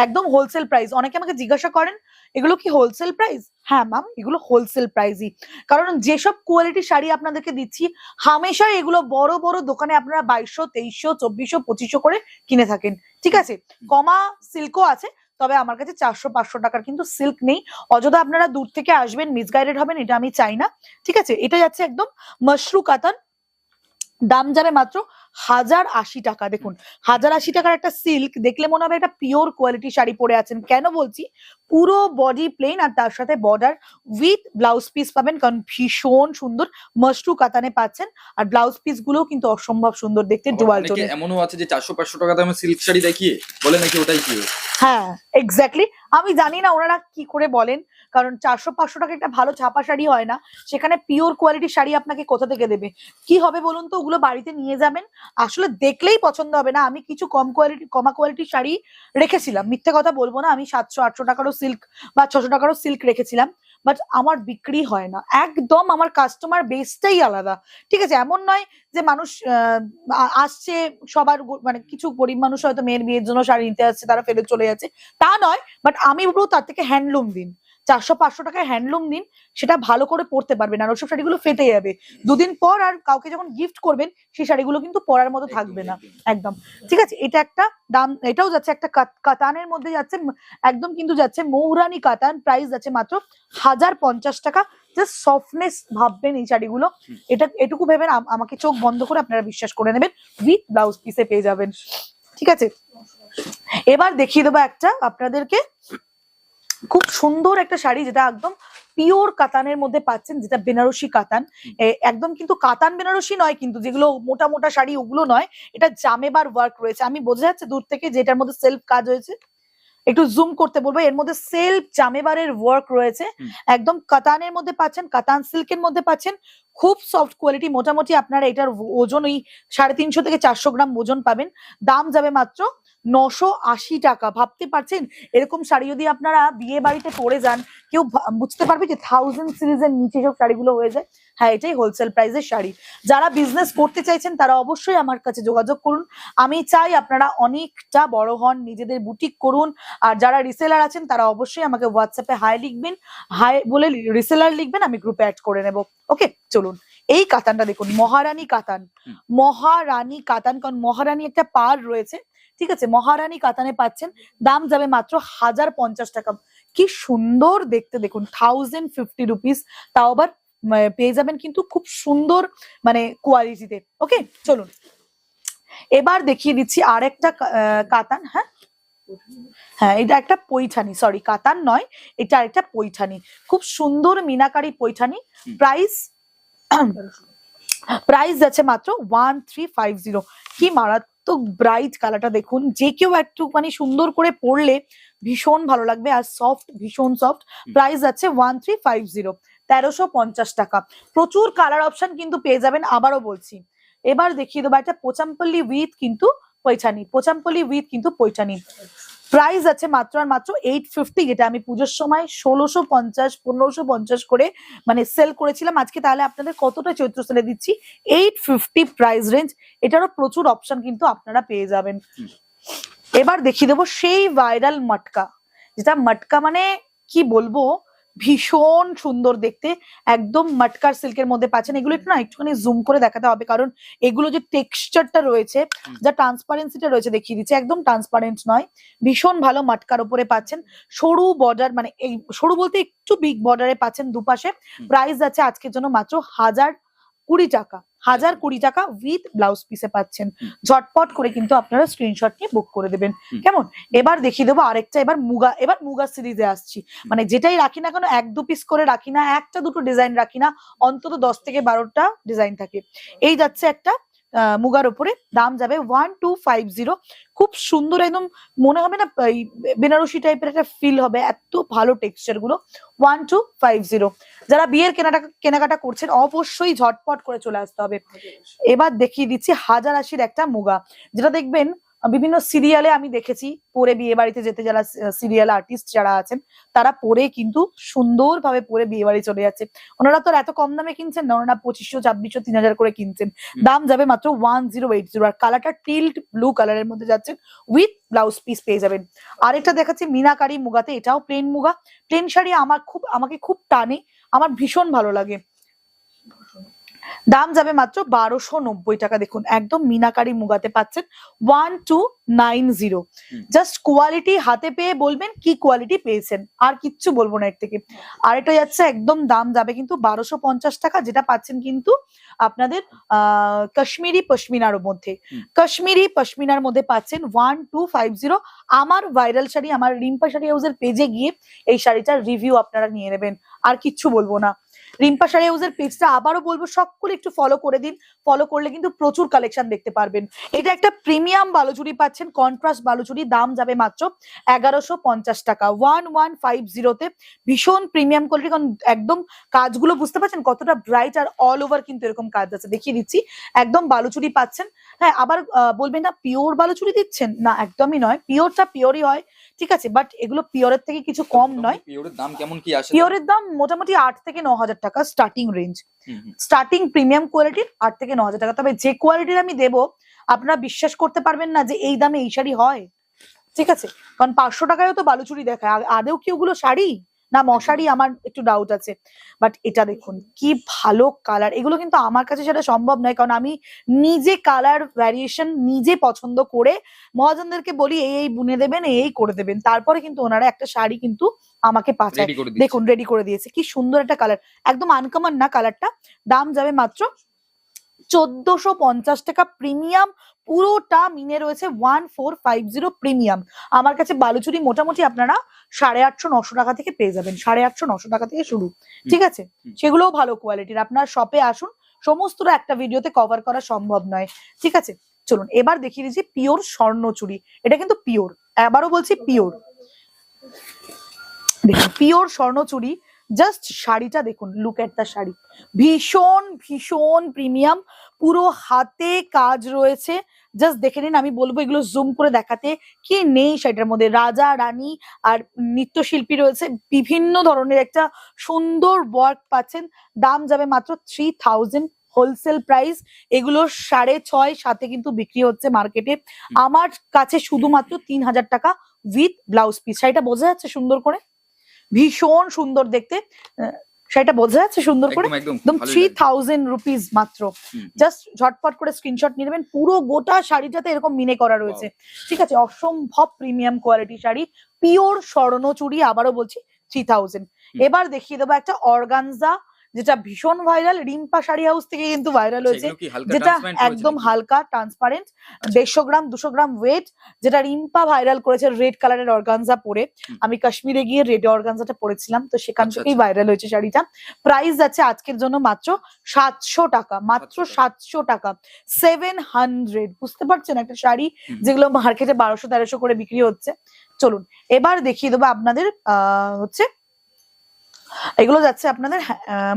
একদম হোলসেল প্রাইস। অনেকে আমাকে জিজ্ঞাসা করেন এগুলো কি হোলসেল প্রাইস? হ্যাঁ ম্যাম, এগুলো হোলসেল প্রাইসই, কারণ যেসব কোয়ালিটি শাড়ি আপনাদেরকে দিচ্ছি হামেশাই এগুলো বড় বড় দোকানে আপনারা 2200, 2300, 2400, 2500 করে কিনে থাকেন। ঠিক আছে, কমা সিল্কও আছে, তবে আমার কাছে 400-500 টাকার কিন্তু সিল্ক নেই। অযথা আপনারা দূর থেকে আসবেন, মিসগাইডেড হবেন, এটা আমি চাই না। ঠিক আছে, এটা যাচ্ছে একদম মাশরু কাতান, দাম যাবে মাত্র 1080 টাকা। দেখুন, 1080 টাকার একটা সিল্ক দেখলে মনে হবে একটা পিওর কোয়ালিটি শাড়ি পরে আছেন। কেন বলছি, পুরো বডি প্লেন আর তার সাথে বর্ডার উইথ ব্লাউজ পিস পাবেন, কারণ ভীষণ সুন্দর মাশরু কাতানে পাচ্ছেন। আর ব্লাউজ পিস গুলো কিন্তু অসম্ভব সুন্দর দেখতে, ডুয়াল টোনে। এমনও আছে যে 400-500 টাকা দামে সিল্ক শাড়ি দেখিয়ে বলে নাকি ওটাই কি। হ্যাঁ, এক্স্যাক্টলি। আমি জানি না ওনারা কি করে বলেন, কারণ 400-500 টাকা একটা ভালো ছাপা শাড়ি হয় না, সেখানে পিওর কোয়ালিটি শাড়ি আপনাকে কোথা থেকে দেবে? কি হবে বলুন তো? ওগুলো বাড়িতে নিয়ে যাবেন, আসলে দেখলেই পছন্দ হবে না। আমি কিছু কমা কোয়ালিটির শাড়ি রেখেছিলাম, মিথ্যে কথা বলবো না, আমি 700-800 টাকারও সিল্ক বা 600 টাকারও সিল্ক রেখেছিলাম, বাট আমার বিক্রি হয় না। একদম আমার কাস্টমার বেসটাই আলাদা। ঠিক আছে, এমন নয় যে মানুষ আসছে, সবার মানে কিছু গরিব মানুষ হয়তো মেয়ের বিয়ের জন্য শাড়ি নিতে আসছে, তারা ফেলে চলে যাচ্ছে, তা নয়। বাট আমি বলবো তার থেকে হ্যান্ডলুম দিন, 400-500 টাকায় হ্যান্ডলুম দিন, সেটা ভালো করে পরতে পারবেন। আর ওসব শাড়িগুলো ফেটে যাবে দুদিন পর, আর কাউকে যখন গিফট করবেন সেই শাড়িগুলো কিন্তু পরার মতো থাকবে না একদম। ঠিক আছে, এটা একটা দাম, এটাও যাচ্ছে একটা কাতানের মধ্যে যাচ্ছে, একদম কিন্তু যাচ্ছে মৌরানি কাতান। প্রাইস যাচ্ছে মাত্র 1050 টাকা। জাস্ট সফটনেস ভাববেন এই শাড়িগুলো, এটা এটুকু ভেবেন, আমাকে চোখ বন্ধ করে আপনারা বিশ্বাস করে নেবেন, উইথ ব্লাউজ পিসে পেয়ে যাবেন। ঠিক আছে, এবার দেখিয়ে দেবো একটা আপনাদেরকে খুব সুন্দর একটা শাড়ি, যেটা একদম পিওর কাতানের মধ্যে পাচ্ছেন, যেটা বেনারসি কাতান। একদম কিন্তু কাতান বেনারসি নয়, কিন্তু যেগুলো মোটা মোটা শাড়ি ওগুলো নয়, এটা জামেবার ওয়ার্ক রয়েছে। আমি বোঝা যাচ্ছে দূর থেকে যেটার মধ্যে সেলফ কাজ হয়েছে, একটু জুম করতে বলবো, এর মধ্যে সেলফ জামেবারের ওয়ার্ক রয়েছে। একদম কাতানের মধ্যে পাচ্ছেন, কাতান সিল্কের মধ্যে পাচ্ছেন, খুব সফট কোয়ালিটি। মোটামুটি আপনারা এটার ওজন ওই 350 থেকে 400 গ্রাম ওজন পাবেন। দাম যাবে মাত্র 980 টাকা। ভাবতে পারছেন, এরকম শাড়ি যদি আপনারা বিয়ে বাড়িতে পরে যান, কেউ বুঝতে পারবে যে 1000 সিরিজের নিচে সব শাড়িগুলো হয়ে যায়। হ্যাঁ, এটাই হোলসেল প্রাইসের শাড়ি। যারা বিজনেস করতে চাইছেন তারা অবশ্যই আমার কাছে যোগাযোগ করুন। আমি চাই আপনারা অনেকটা বড় হন, নিজেদের বুটিক করুন। আর যারা রিসেলার আছেন তারা অবশ্যই আমাকে হোয়াটসঅ্যাপে হাই লিখবেন, হাই বলে রিসেলার লিখবেন, আমি গ্রুপে অ্যাড করে নেব। ওকে, চলুন এই কাতানটা দেখুন, মহারানী কাতান। মহারানী কাতান, কারণ মহারানী একটা পার রয়েছে। ঠিক আছে, মহারানী কাতানে পাচ্ছেন, দাম যাবে মাত্র 1050 টাকা। কি সুন্দর দেখতে দেখুন, 1050 রুপিস, তাও আবার পেয়ে যাবেন কিন্তু খুব সুন্দর মানে কোয়ালিটিতে। ওকে, চলুন এবার দেখিয়ে দিচ্ছি আরেকটা কাতান। হ্যাঁ হ্যাঁ, এটা একটা পৈঠানি, সরি কাতান নয়, এটা আরেকটা পৈঠানি, খুব সুন্দর মিনাকারি পৈঠানি। প্রাইস প্রাইস আছে মাত্র 1350। কি মারাত্মক ব্রাইট কালারটা দেখুন, যে কেউ একটু মানে সুন্দর করে পরলে ভীষণ ভালো লাগবে, আর সফট, ভীষণ সফট। প্রাইস আছে 1350, 1350 টাকা। প্রচুর কালার অপশন কিন্তু পেয়ে যাবেন, আবারও বলছি। এবার দেখিয়ে দেবো একটা পোচামপল্লি উইথ কিন্তু পৈঠানি, পোচামপল্লি উইথ কিন্তু পৈঠানি। প্রাইস আছে মাত্র আর মাত্র 850, যেটা আমি পুজোর সময় 1650 1550 করে মানে সেল করেছিলাম। আজকে তাহলে আপনাদের কতটা চৈত্র সেলে দিচ্ছি, 850 প্রাইস রেঞ্জ। এটারও প্রচুর অপশন কিন্তু আপনারা পেয়ে যাবেন। এবার দেখিয়ে দেবো সেই ভাইরাল মটকা, যেটা মটকা মানে কি বলবো, ভীষণ সুন্দর দেখতে, একদম মটকার সিল্কের মধ্যে পাচ্ছেন। এগুলো একটু না একটুখানি জুম করে দেখাতে হবে, কারণ এগুলো যে টেক্সচারটা রয়েছে, যা ট্রান্সপারেন্সিটা রয়েছে, দেখিয়ে দিচ্ছে একদম ট্রান্সপারেন্ট নয়, ভীষণ ভালো মটকার উপরে পাচ্ছেন। সরু বর্ডার, মানে এই সরু বলতে একটু বিগ বর্ডারে পাচ্ছেন দুপাশে। প্রাইস আছে আজকের জন্য মাত্র 1020 টাকা, 1020 টাকা উইথ ব্লাউজ পিসে পাচ্ছেন। ঝটপট করে কিন্তু আপনারা স্ক্রিনশট নিয়ে বুক করে দেবেন, কেমন? এবার দেখিয়ে দেবো আরেকটা, এবার মুগা সিরিজে আসছি। মানে যেটাই রাখি না কেন, 1-2 পিস করে রাখি না, একটা দুটো ডিজাইন রাখি না, অন্তত 10 থেকে 12টা ডিজাইন থাকে। এই যাচ্ছে একটা মুগার উপরে, দাম যাবে 1250। খুব সুন্দর, একদম মনে হবে না বেনারসি টাইপের একটা ফিল হবে, এত ভালো টেক্সচার গুলো। 1250। যারা বিয়ের কেনাকাটা করছেন অবশ্যই ঝটপট করে চলে আসতে হবে। এবার দেখিয়ে দিচ্ছি 1080 একটা মুগা, যেটা দেখবেন বিভিন্ন সিরিয়ালে আমি দেখেছি পরে বিয়ে বাড়িতে যেতে, যারা সিরিয়াল আর্টিস্ট যারা আছেন তারা পরে কিন্তু সুন্দরভাবে পরে বিয়ে বাড়ি চলে যাচ্ছে। ওনারা তো এত কম দামে কিনছেন না, ওনারা 2500 2600 3000 করে কিনছেন। দাম যাবে মাত্র 1080। আর কালারটা টিল্ট ব্লু কালারের মধ্যে যাচ্ছে, উইথ ব্লাউজ পিস পেয়ে যাবেন। আরেকটা দেখাচ্ছি মিনাকারি মুগাতে, এটাও প্লেন মুগা। প্লেন শাড়ি আমাকে খুব টানে, আমার ভীষণ ভালো লাগে। দাম যাবে মাত্র 1290 টাকা। দেখুন একদম মিনাকারি মুগাতে পাচ্ছেন 1290। জাস্ট কোয়ালিটি হাতে পেয়ে বলবেন কি কোয়ালিটি পেয়েছেন, আর কিচ্ছু বলবো না এর থেকে। আর এটা যাচ্ছে একদম, দাম যাবে কিন্তু 1250 টাকা, যেটা পাচ্ছেন কিন্তু আপনাদের কাশ্মীরি পশমিনার মধ্যে। কাশ্মীরি পশমিনার মধ্যে পাচ্ছেন 1250। আমার ভাইরাল শাড়ি, আমার রিম্পা শাড়ি হাউসের পেজে গিয়ে এই শাড়িটার রিভিউ আপনারা নিয়ে নেবেন, আর কিচ্ছু বলবো না। রিম্পা শাড়ি হাউসের পেজটা আবারও বলবো সকলে একটু ফলো করে দিন, ফলো করলে কিন্তু প্রচুর কালেকশন দেখতে পারবেন। এটা একটা প্রিমিয়াম বালুচুরি পাচ্ছেন, কন্ট্রাস্ট বালুচুরি, দাম যাবে মাত্র 1150 টাকা। 1150-তে ভীষণ প্রিমিয়াম কোয়ালিটি, কারণ একদম কাজগুলো বুঝতে পারছেন কতটা ব্রাইট, আর অল ওভার কিন্তু এরকম কাজ আছে, দেখিয়ে দিচ্ছি। একদম বালুচুরি পাচ্ছেন। হ্যাঁ, আবার বলবেন না পিওর বালুচুরি দিচ্ছেন, না একদমই নয়, পিওরটা পিওরই হয়, ঠিক আছে, বাট এগুলো পিওরের থেকে কিছু কম নয়। পিওরের দাম কেমন কি আসে? পিওরের দাম মোটামুটি 8 থেকে 9000 টাকা স্টার্টিং রেঞ্জ, স্টার্টিং প্রিমিয়াম কোয়ালিটির 8 থেকে 9000 টাকা। তবে যে কোয়ালিটির আমি দেবো আপনারা বিশ্বাস করতে পারবেন না যে এই দামে এই শাড়ি হয়, ঠিক আছে, কারণ 500 টাকায়ও তো বালুচুরি দেখায়, আদেও কি ওগুলো শাড়ি না মশারি, আমার একটু ডাউট আছে। বাট এটা দেখুন কি ভালো কালার, এগুলো কিন্তু আমার কাছে সেটা সম্ভব নয়, কারণ আমি নিজে কালার ভ্যারিয়েশন নিজে পছন্দ করে মহাজনদেরকে বলি এই বুনে দেবেন, এই করে দেবেন, তারপরে কিন্তু ওনারা একটা শাড়ি কিন্তু আমাকে পাঠায়। দেখুন রেডি করে দিয়েছে, কি সুন্দর একটা কালার, একদম আনকমন না কালারটা। দাম যাবে মাত্র 1450 টাকা। প্রিমিয়াম পুরোটা মিনে রয়েছে 1450 প্রিমিয়াম। আমার কাছে বালুচুরি মোটামুটি আপনারা 850-900 টাকা থেকে পেয়ে যাবেন, 850-900 টাকা থেকে শুরু, ঠিক আছে, সেগুলোও ভালো কোয়ালিটির। আপনার শপে আসুন, সমস্তটা একটা ভিডিওতে কভার করা সম্ভব নয়, ঠিক আছে। চলুন এবার দেখিয়ে দিচ্ছি পিওর স্বর্ণচুরি, এটা কিন্তু পিওর, আবারও বলছি পিওর। দেখুন পিওর স্বর্ণচুরি, জাস্ট শাড়িটা দেখুন, লুক এট দা শাড়ি, ভীষণ ভীষণ প্রিমিয়াম, পুরো হাতে কাজ রয়েছে, জাস্ট দেখে নিন। আমি বলবো এগুলো জুম করে দেখাতে কি নেই শাড়িটার মধ্যে, রাজা রানী আর নৃত্যশিল্পী রয়েছে, বিভিন্ন ধরনের একটা সুন্দর ওয়ার্ক পাচ্ছেন। দাম যাবে মাত্র 3000 হোলসেল প্রাইস। এগুলো 650-7 কিন্তু বিক্রি হচ্ছে মার্কেটে, আমার কাছে শুধুমাত্র 3000 টাকা উইথ ব্লাউজ পিস। শাড়িটা বোঝা যাচ্ছে সুন্দর করে, ভীষণ সুন্দর দেখতে, সেটা বোঝা যাচ্ছে সুন্দর করে, একদম 3000 রুপিস মাত্র। জাস্ট ঝটপট করে স্ক্রিনশট নিয়ে নেবেন, পুরো গোটা শাড়িটাতে এরকম মিনে করা রয়েছে, ঠিক আছে, অসম্ভব প্রিমিয়াম কোয়ালিটি শাড়ি, পিওর স্বর্ণচুড়ি, আবারও বলছি 3000। এবার দেখিয়ে দেবো একটা অর্গানজা, যেটা ভীষণ ভাইরাল, রিম্পা শাড়ি হাউস থেকে কিন্তু ভাইরাল হয়েছে, সেগুলো কি হালকা যেটা ট্রান্সপারেন্ট রয়েছে একদম নাকি? হালকা ট্রান্সপারেন্ট, আচ্ছা। 150 গ্রাম 200 গ্রাম ওয়েট, যেটা রিম্পা ভাইরাল করেছে রেড কালারের অর্গানজা পরে। হুম। আমি কাশ্মীরে গিয়ে রেড অর্গানজাটা পরেছিলাম, তো সেখান আচ্ছা, থেকেই আচ্ছা। ভাইরাল হয়েছে শাড়িটা। প্রাইস যাচ্ছে আজকের জন্য মাত্র 700 টাকা, মাত্র 700 700 টাকা, 700। বুঝতে পারছেন একটা শাড়ি হুম। যেগুলো মার্কেটে 1200-1300 করে বিক্রি হচ্ছে। চলুন এবার দেখিয়ে দেবো আপনাদের হচ্ছে এগুলো যাচ্ছে আপনাদের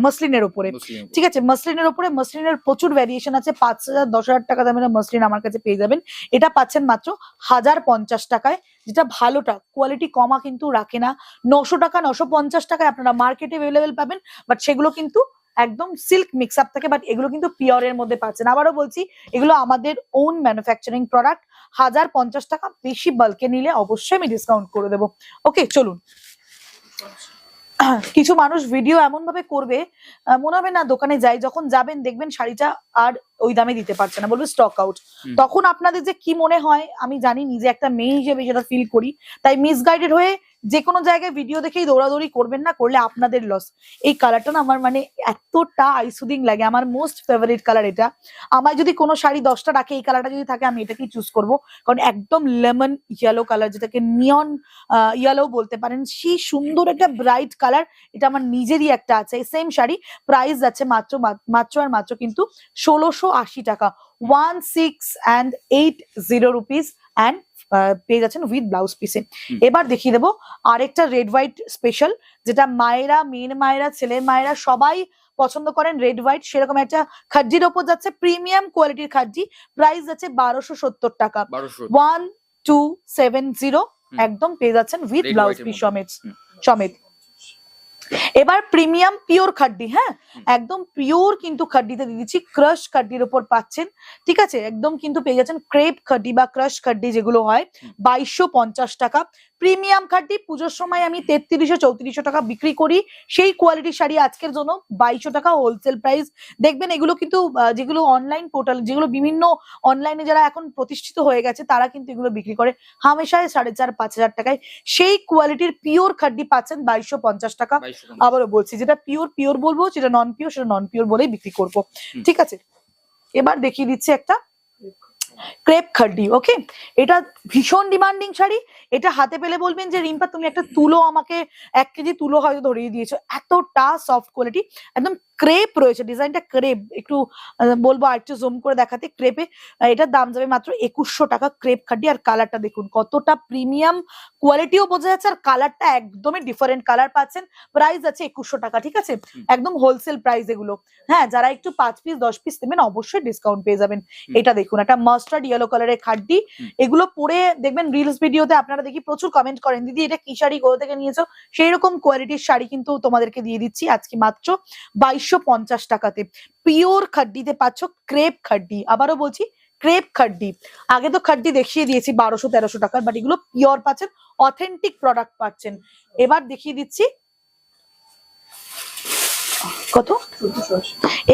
মসলিনের উপরে। মুসলিম। ঠিক আছে, মসলিনের উপরে, মসলিনের প্রচুর ভ্যারিয়েশন আছে, 5000 10,000 টাকা দামের মসলিন আমার কাছে পেয়ে যাবেন। এটা পাচ্ছেন মাত্র 1050 টাকায়, যেটা ভালোটা, কোয়ালিটি কমা কিন্তু রাখে না। 900 টাকা 950 টাকায় আপনারা মার্কেটে অ্যাভেলেবেল পাবেন, বাট সেগুলো কিন্তু একদম সিল্ক মিক্স আপ থাকে, বাট এগুলো কিন্তু পিওরের মধ্যে পাচ্ছেন। আবারও বলছি, এগুলো আমাদের ওন ম্যানুফ্যাকচারিং প্রোডাক্ট। 1050 টাকা, বেশি বাল্কে নিলে অবশ্যই আমি ডিসকাউন্ট করে দেবো। ওকে চলুন। কিছু মানুষ ভিডিও এমন ভাবে করবে, মনে হবে না দোকানে যাই, যখন যাবেন দেখবেন শাড়িটা আর ওই দামে দিতে পারছে না, বলবে স্টক আউট। হুম। তখন আপনাদের যে কি মনে হয় আমি জানি, নিজে একটা মেয়ে হিসেবে সেটা ফিল করি। তাই মিসগাইডেড হয়ে যে কোনো জায়গায় ভিডিও দেখেই দৌড়াদৌড়ি করবেন না, করলে আপনাদের লস। এই কালারটা না আমার মানে এতটা আইসুদিং লাগে, আমার মোস্ট ফেভারিট কালার এটা। আমার যদি কোনো শাড়ি 10টা রাখে, এই কালারটা যদি থাকে আমি এটাকেই চুজ করবো, কারণ একদম লেমন ইয়েলো কালার, যেটাকে নিয়ন ইয়েলো বলতে পারেন, সেই সুন্দর একটা ব্রাইট কালার। এটা আমার নিজেরই একটা আছে এই সেম শাড়ি। প্রাইস যাচ্ছে মাত্র মাত্র আর মাত্র কিন্তু 1680 টাকা, 1680 রুপিস, অ্যান্ড পেয়ে যাচ্ছেন উইথ ব্লাউজ পিসে। হুম। এবার দেখিয়ে দেবো আরেকটা রেড হোয়াইট স্পেশাল, যেটা মায়েরা, মেয়ের মায়েরা, ছেলের মায়েরা সবাই পছন্দ করেন, রেড হোয়াইট। সেরকম একটা খাদ্যির ওপর যাচ্ছে, প্রিমিয়াম কোয়ালিটির খাদ্যি। প্রাইস যাচ্ছে 1270 টাকা, 1200। 1270, একদম পেয়ে যাচ্ছেন উইথ Red ব্লাউজ white এর পিস মধ্যে। হুম। সমেত। এবার প্রিমিয়াম পিওর খাড্ডি, হ্যাঁ একদম পিওর কিন্তু খাড্ডিতে দিয়ে দিচ্ছি, ক্রাশ খাড্ডির উপর পাচ্ছেন। ঠিক আছে, একদম কিন্তু পেয়ে যাচ্ছেন ক্রেপ খাড্ডি বা ক্রাশ খাড্ডি যেগুলো হয়, 2250 টাকা। প্রিমিয়াম খাড্ডি পুজোর সময় আমি 3300-3400 টাকা বিক্রি করি, সেই কোয়ালিটির শাড়ি আজকের জন্য 2200 টাকা হোলসেল প্রাইস। দেখবেন এগুলো কিন্তু যেগুলো অনলাইন পোর্টাল, যেগুলো বিভিন্ন অনলাইনে যারা এখন প্রতিষ্ঠিত হয়ে গেছে, তারা কিন্তু এগুলো বিক্রি করে হামেশায় 4500-5000 টাকায়। সেই কোয়ালিটির পিওর খাড্ডি পাচ্ছেন 2250 টাকা। 2250। আবারও বলছি, যেটা পিওর পিওর বলবো, যেটা নন পিওর সেটা নন পিওর বলেই বিক্রি করবো। হুম। ঠিক আছে, এবার দেখিয়ে দিচ্ছি একটা ক্রেপ খাড্ডি। ওকে, এটা ভীষণ ডিমান্ডিং শাড়ি। এটা হাতে পেলে বলবেন যে রিম্পা তুমি একটা তুলো আমাকে 1 কেজি তুলো হয়তো ধরিয়ে দিয়েছো, এতটা সফট কোয়ালিটি, একদম ক্রেপ রয়েছে, ডিজাইনটা ক্রেপ। একটু বলবো আর একটু জুম করে দেখাতে, ক্রেপে এটার দাম যাবে মাত্র 2100 টাকা, ক্রেপ খাড্ডি। আর কালারটা দেখুন কতটা প্রিমিয়াম, কোয়ালিটিও বোঝা যাচ্ছে, আর কালারটা একদমই ডিফারেন্ট কালার পাচ্ছেন। প্রাইস আছে 2100 টাকা। ঠিক আছে, একদম হোলসেল প্রাইস এগুলো। হ্যাঁ, যারা একটু 5 পিস 10 পিস নেবেন অবশ্যই ডিসকাউন্ট পেয়ে যাবেন। এটা দেখুন, একটা মাস্টার্ড ইয়েলো কালারের খাড্ডি। এগুলো পরে দেখবেন রিলস ভিডিওতে আপনারা দেখি প্রচুর কমেন্ট করেন, দিদি এটা কি শাড়ি, কোথা থেকে নিয়েছো। সেই রকম কোয়ালিটির শাড়ি কিন্তু তোমাদেরকে দিয়ে দিচ্ছি আজকে মাত্র 2250 টাকাতে। পিওর খাড্ডিতে পাচ্ছ ক্রেপ খাড্ডি। আবারও বলছি, ক্রেপ খাড্ডি। আগে তো খাড্ডি দেখিয়ে দিয়েছি 1200-1300 টাকার, বাট এগুলো পিওর পাচ্ছেন, অথেন্টিক প্রোডাক্ট পাচ্ছেন। এবার দেখিয়ে দিচ্ছি কত,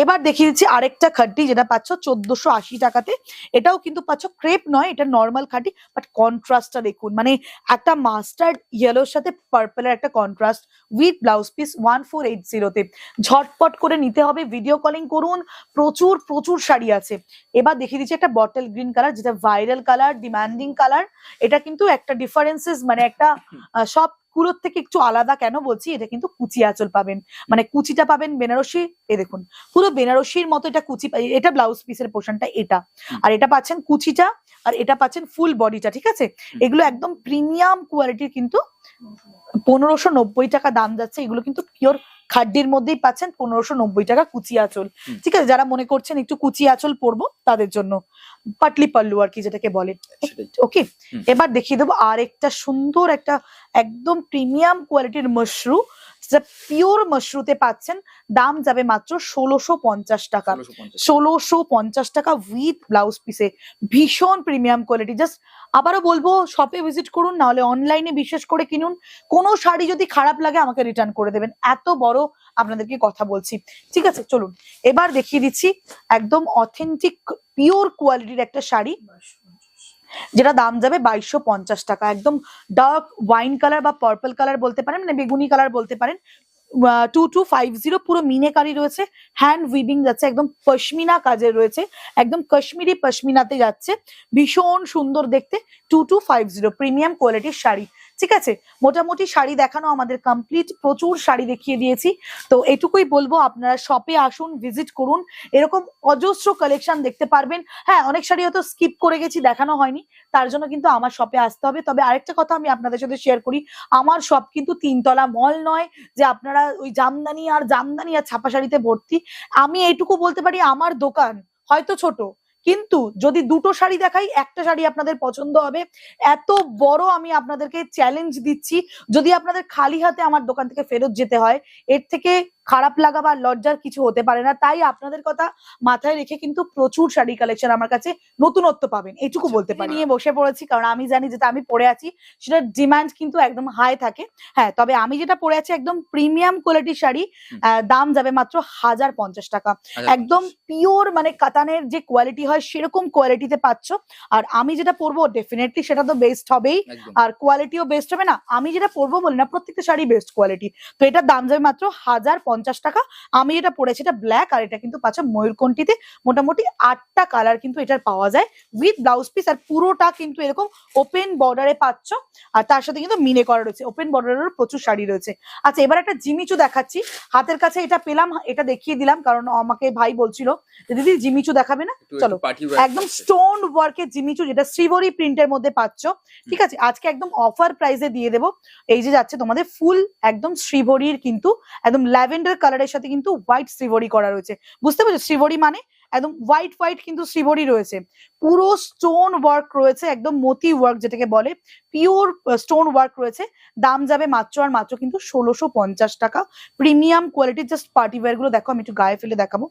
এবার দেখিয়ে দিচ্ছি আরেকটা খাড্ডি, যেটা পাচ্ছ 1480 টাকাতে। এটাও কিন্তু পাচ্ছ ক্রেপ নয়, এটা নর্মাল খাড্ডি, বাট কন্ট্রাস্টটা দেখুন, মানে একটা মাস্টার্ড ইয়েলোর সাথে পার্পলের একটা কন্ট্রাস্ট, উইথ ব্লাউজ পিস 1480-তে। ঝটপট করে নিতে হবে, ভিডিও কলিং করুন, প্রচুর প্রচুর শাড়ি আছে। এবার দেখিয়ে দিচ্ছি একটা বটল গ্রিন কালার, যেটা ভাইরাল কালার, ডিমান্ডিং কালার। এটা কিন্তু একটা ডিফারেন্সেস, মানে একটা সব কুলোর থেকে একটু আলাদা। কেন বলছি, এটা কিন্তু কুচি আঁচল পাবেন, মানে কুচিটা পাবেন বেনারসি। এ দেখুন পুরো বেনারসির মতো এটা কুচি, এটা ব্লাউজ পিসের পোর্শনটা এটা, আর এটা পাচ্ছেন কুচিটা, আর এটা পাচ্ছেন ফুল বডিটা। ঠিক আছে, এগুলো একদম প্রিমিয়াম কোয়ালিটির, কিন্তু 1590 টাকা দাম যাচ্ছে। এগুলো কিন্তু পিওর খাড্ডির মধ্যেই পাচ্ছেন, 1590 টাকা কুচি আঁচল। ঠিক আছে, যারা মনে করছেন একটু কুচি আঁচল পরবো তাদের জন্য, পাটলি পাল্লু আর কি যেটাকে বলে। সেটাই। ওকে, এবার দেখিয়ে দেবো আর একটা সুন্দর একটা একদম প্রিমিয়াম কোয়ালিটির মশরু, যেটা পিওর মশরুতে পাচ্ছেন। দাম যাবে মাত্র 1650 টাকা, 1650। 1650 টাকা উইথ ব্লাউজ পিসে। ভীষণ প্রিমিয়াম কোয়ালিটি। জাস্ট আবারও বলবো, শপে ভিজিট করুন, নাহলে অনলাইনে বিশেষ করে কিনুন। কোনো শাড়ি যদি খারাপ লাগে আমাকে রিটার্ন করে দেবেন, এত বড় আপনাদেরকে কথা বলছি। ঠিক আছে, চলুন এবার দেখিয়ে দিচ্ছি একদম অথেন্টিক পিওর কোয়ালিটির একটা শাড়ি। যেটা দাম যাবে 2250 টাকা। একদম ডার্ক ওয়াইন কালার বা পার্পল কালার বলতে পারেন, মানে বেগুনি কালার বলতে পারেন। 2250 পুরো মিনেকারি রয়েছে, হ্যান্ড উইভিং যাচ্ছে, একদম পশমিনা কাজের রয়েছে, একদম কাশ্মীরি পশমিনাতে যাচ্ছে, ভীষণ সুন্দর দেখতে। 2250 প্রিমিয়াম কোয়ালিটির শাড়ি। ঠিক আছে, মোটামুটি শাড়ি দেখানো আমাদের কমপ্লিট, প্রচুর শাড়ি দেখিয়ে দিয়েছি। তো এটুকুই বলবো, আপনারা শপে আসুন, ভিজিট করুন, এরকম অজস্র কালেকশন দেখতে পারবেন। হ্যাঁ, অনেক শাড়ি হয়তো স্কিপ করে গেছি, দেখানো হয়নি, তার জন্য কিন্তু আমার শপে আসতে হবে। তবে আরেকটা কথা আমি আপনাদের সাথে শেয়ার করি, আমার শপ কিন্তু 3 তলা মল নয় যে আপনারা ওই জামদানি আর ছাপা শাড়িতে ভর্তি। আমি এইটুকু বলতে পারি, আমার দোকান হয়তো ছোট, কিন্তু যদি দুটো শাড়ি দেখাই, একটা শাড়ি আপনাদের পছন্দ হবে। এত বড় আমি আপনাদেরকে চ্যালেঞ্জ দিচ্ছি, যদি আপনাদের খালি হাতে আমার দোকান থেকে ফেরত যেতে হয়, এর থেকে খারাপ লাগা বা লজ্জার কিছু হতে পারে না। তাই আপনাদের কথা মাথায় রেখে কিন্তু প্রচুর শাড়ি কালেকশন আমার কাছে নতুনত্ব পাবেন, এইটুকু বলতে পারি। নিয়ে বসে পড়েছি, কারণ আমি জানি যেটা আমি পরে আছি সেটার ডিমান্ড কিন্তু একদম হাই থাকে। হ্যাঁ, তবে আমি যেটা পরে আছি একদম প্রিমিয়াম কোয়ালিটির শাড়ি, দাম যাবে মাত্র 1050 টাকা। একদম পিওর মানে কাতানের যে কোয়ালিটি হয় সেরকম কোয়ালিটিতে পাচ্ছ। আর আমি যেটা পরবো ডেফিনেটলি সেটা তো বেস্ট হবেই, আর কোয়ালিটিও বেস্ট হবে। না আমি যেটা পরবো বলি না, প্রত্যেকটা শাড়ি বেস্ট কোয়ালিটি। তো এটার দাম যাবে মাত্র 1050 টাকা। আমি যেটা পরেছি এটা ব্ল্যাক, আর এটা কিন্তু পাচ্ছ ময়ূরকণ্ঠীতে। মোটামুটি 8টা কালার কিন্তু এটার পাওয়া যায় উইথ ব্লাউজ পিস, আর পুরোটা কিন্তু এরকম ওপেন বর্ডারে পাচ্ছ। আর তার সাথে কিন্তু মিনে করা রয়েছে, ওপেন বর্ডারেরও প্রচুর শাড়ি রয়েছে। আচ্ছা, এবার একটা জিমিচু দেখাচ্ছি। হাতের কাছে এটা পেলাম, এটা দেখিয়ে দিলাম, কারণ আমাকে ভাই বলছিল যে দিদি জিমিচু দেখাবে না, চলো। একদম স্টোন ওয়ার্কের জিমিচু, যেটা শ্রীবরী প্রিন্টের মধ্যে পাচ্ছ। ঠিক আছে, আজকে একদম অফার প্রাইসে দিয়ে দেবো। এই যে যাচ্ছে তোমাদের ফুল একদম শ্রীবরীর, কিন্তু একদম ল্যাভেন্ডার কালারের সাথে কিন্তু হোয়াইট শ্রীবরী করা রয়েছে। বুঝতে পারছো, শ্রীবরী মানে একদম হোয়াইট হোয়াইট কিন্তু শ্রীবরী রয়েছে। পুরো স্টোন ওয়ার্ক রয়েছে, একদম মতি ওয়ার্ক যেটাকে বলে, পিওর স্টোন ওয়ার্ক রয়েছে। দাম যাবে মাত্র আর মাত্র কিন্তু 1650 টাকা। প্রিমিয়াম কোয়ালিটির জাস্ট পার্টি ওয়্যার গুলো দেখো, আমি একটু গায়ে ফেলে দেখাবো,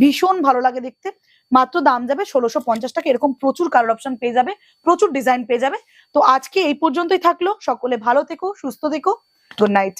ভীষণ ভালো লাগে দেখতে। মাত্র দাম যাবে 1650 টাকা। এরকম প্রচুর কালার অপশন পেয়ে যাবে, প্রচুর ডিজাইন পেয়ে যাবে। তো আজকে এই পর্যন্তই থাকলো। সকলে ভালো থেকো, সুস্থ থেকো, গুড নাইট।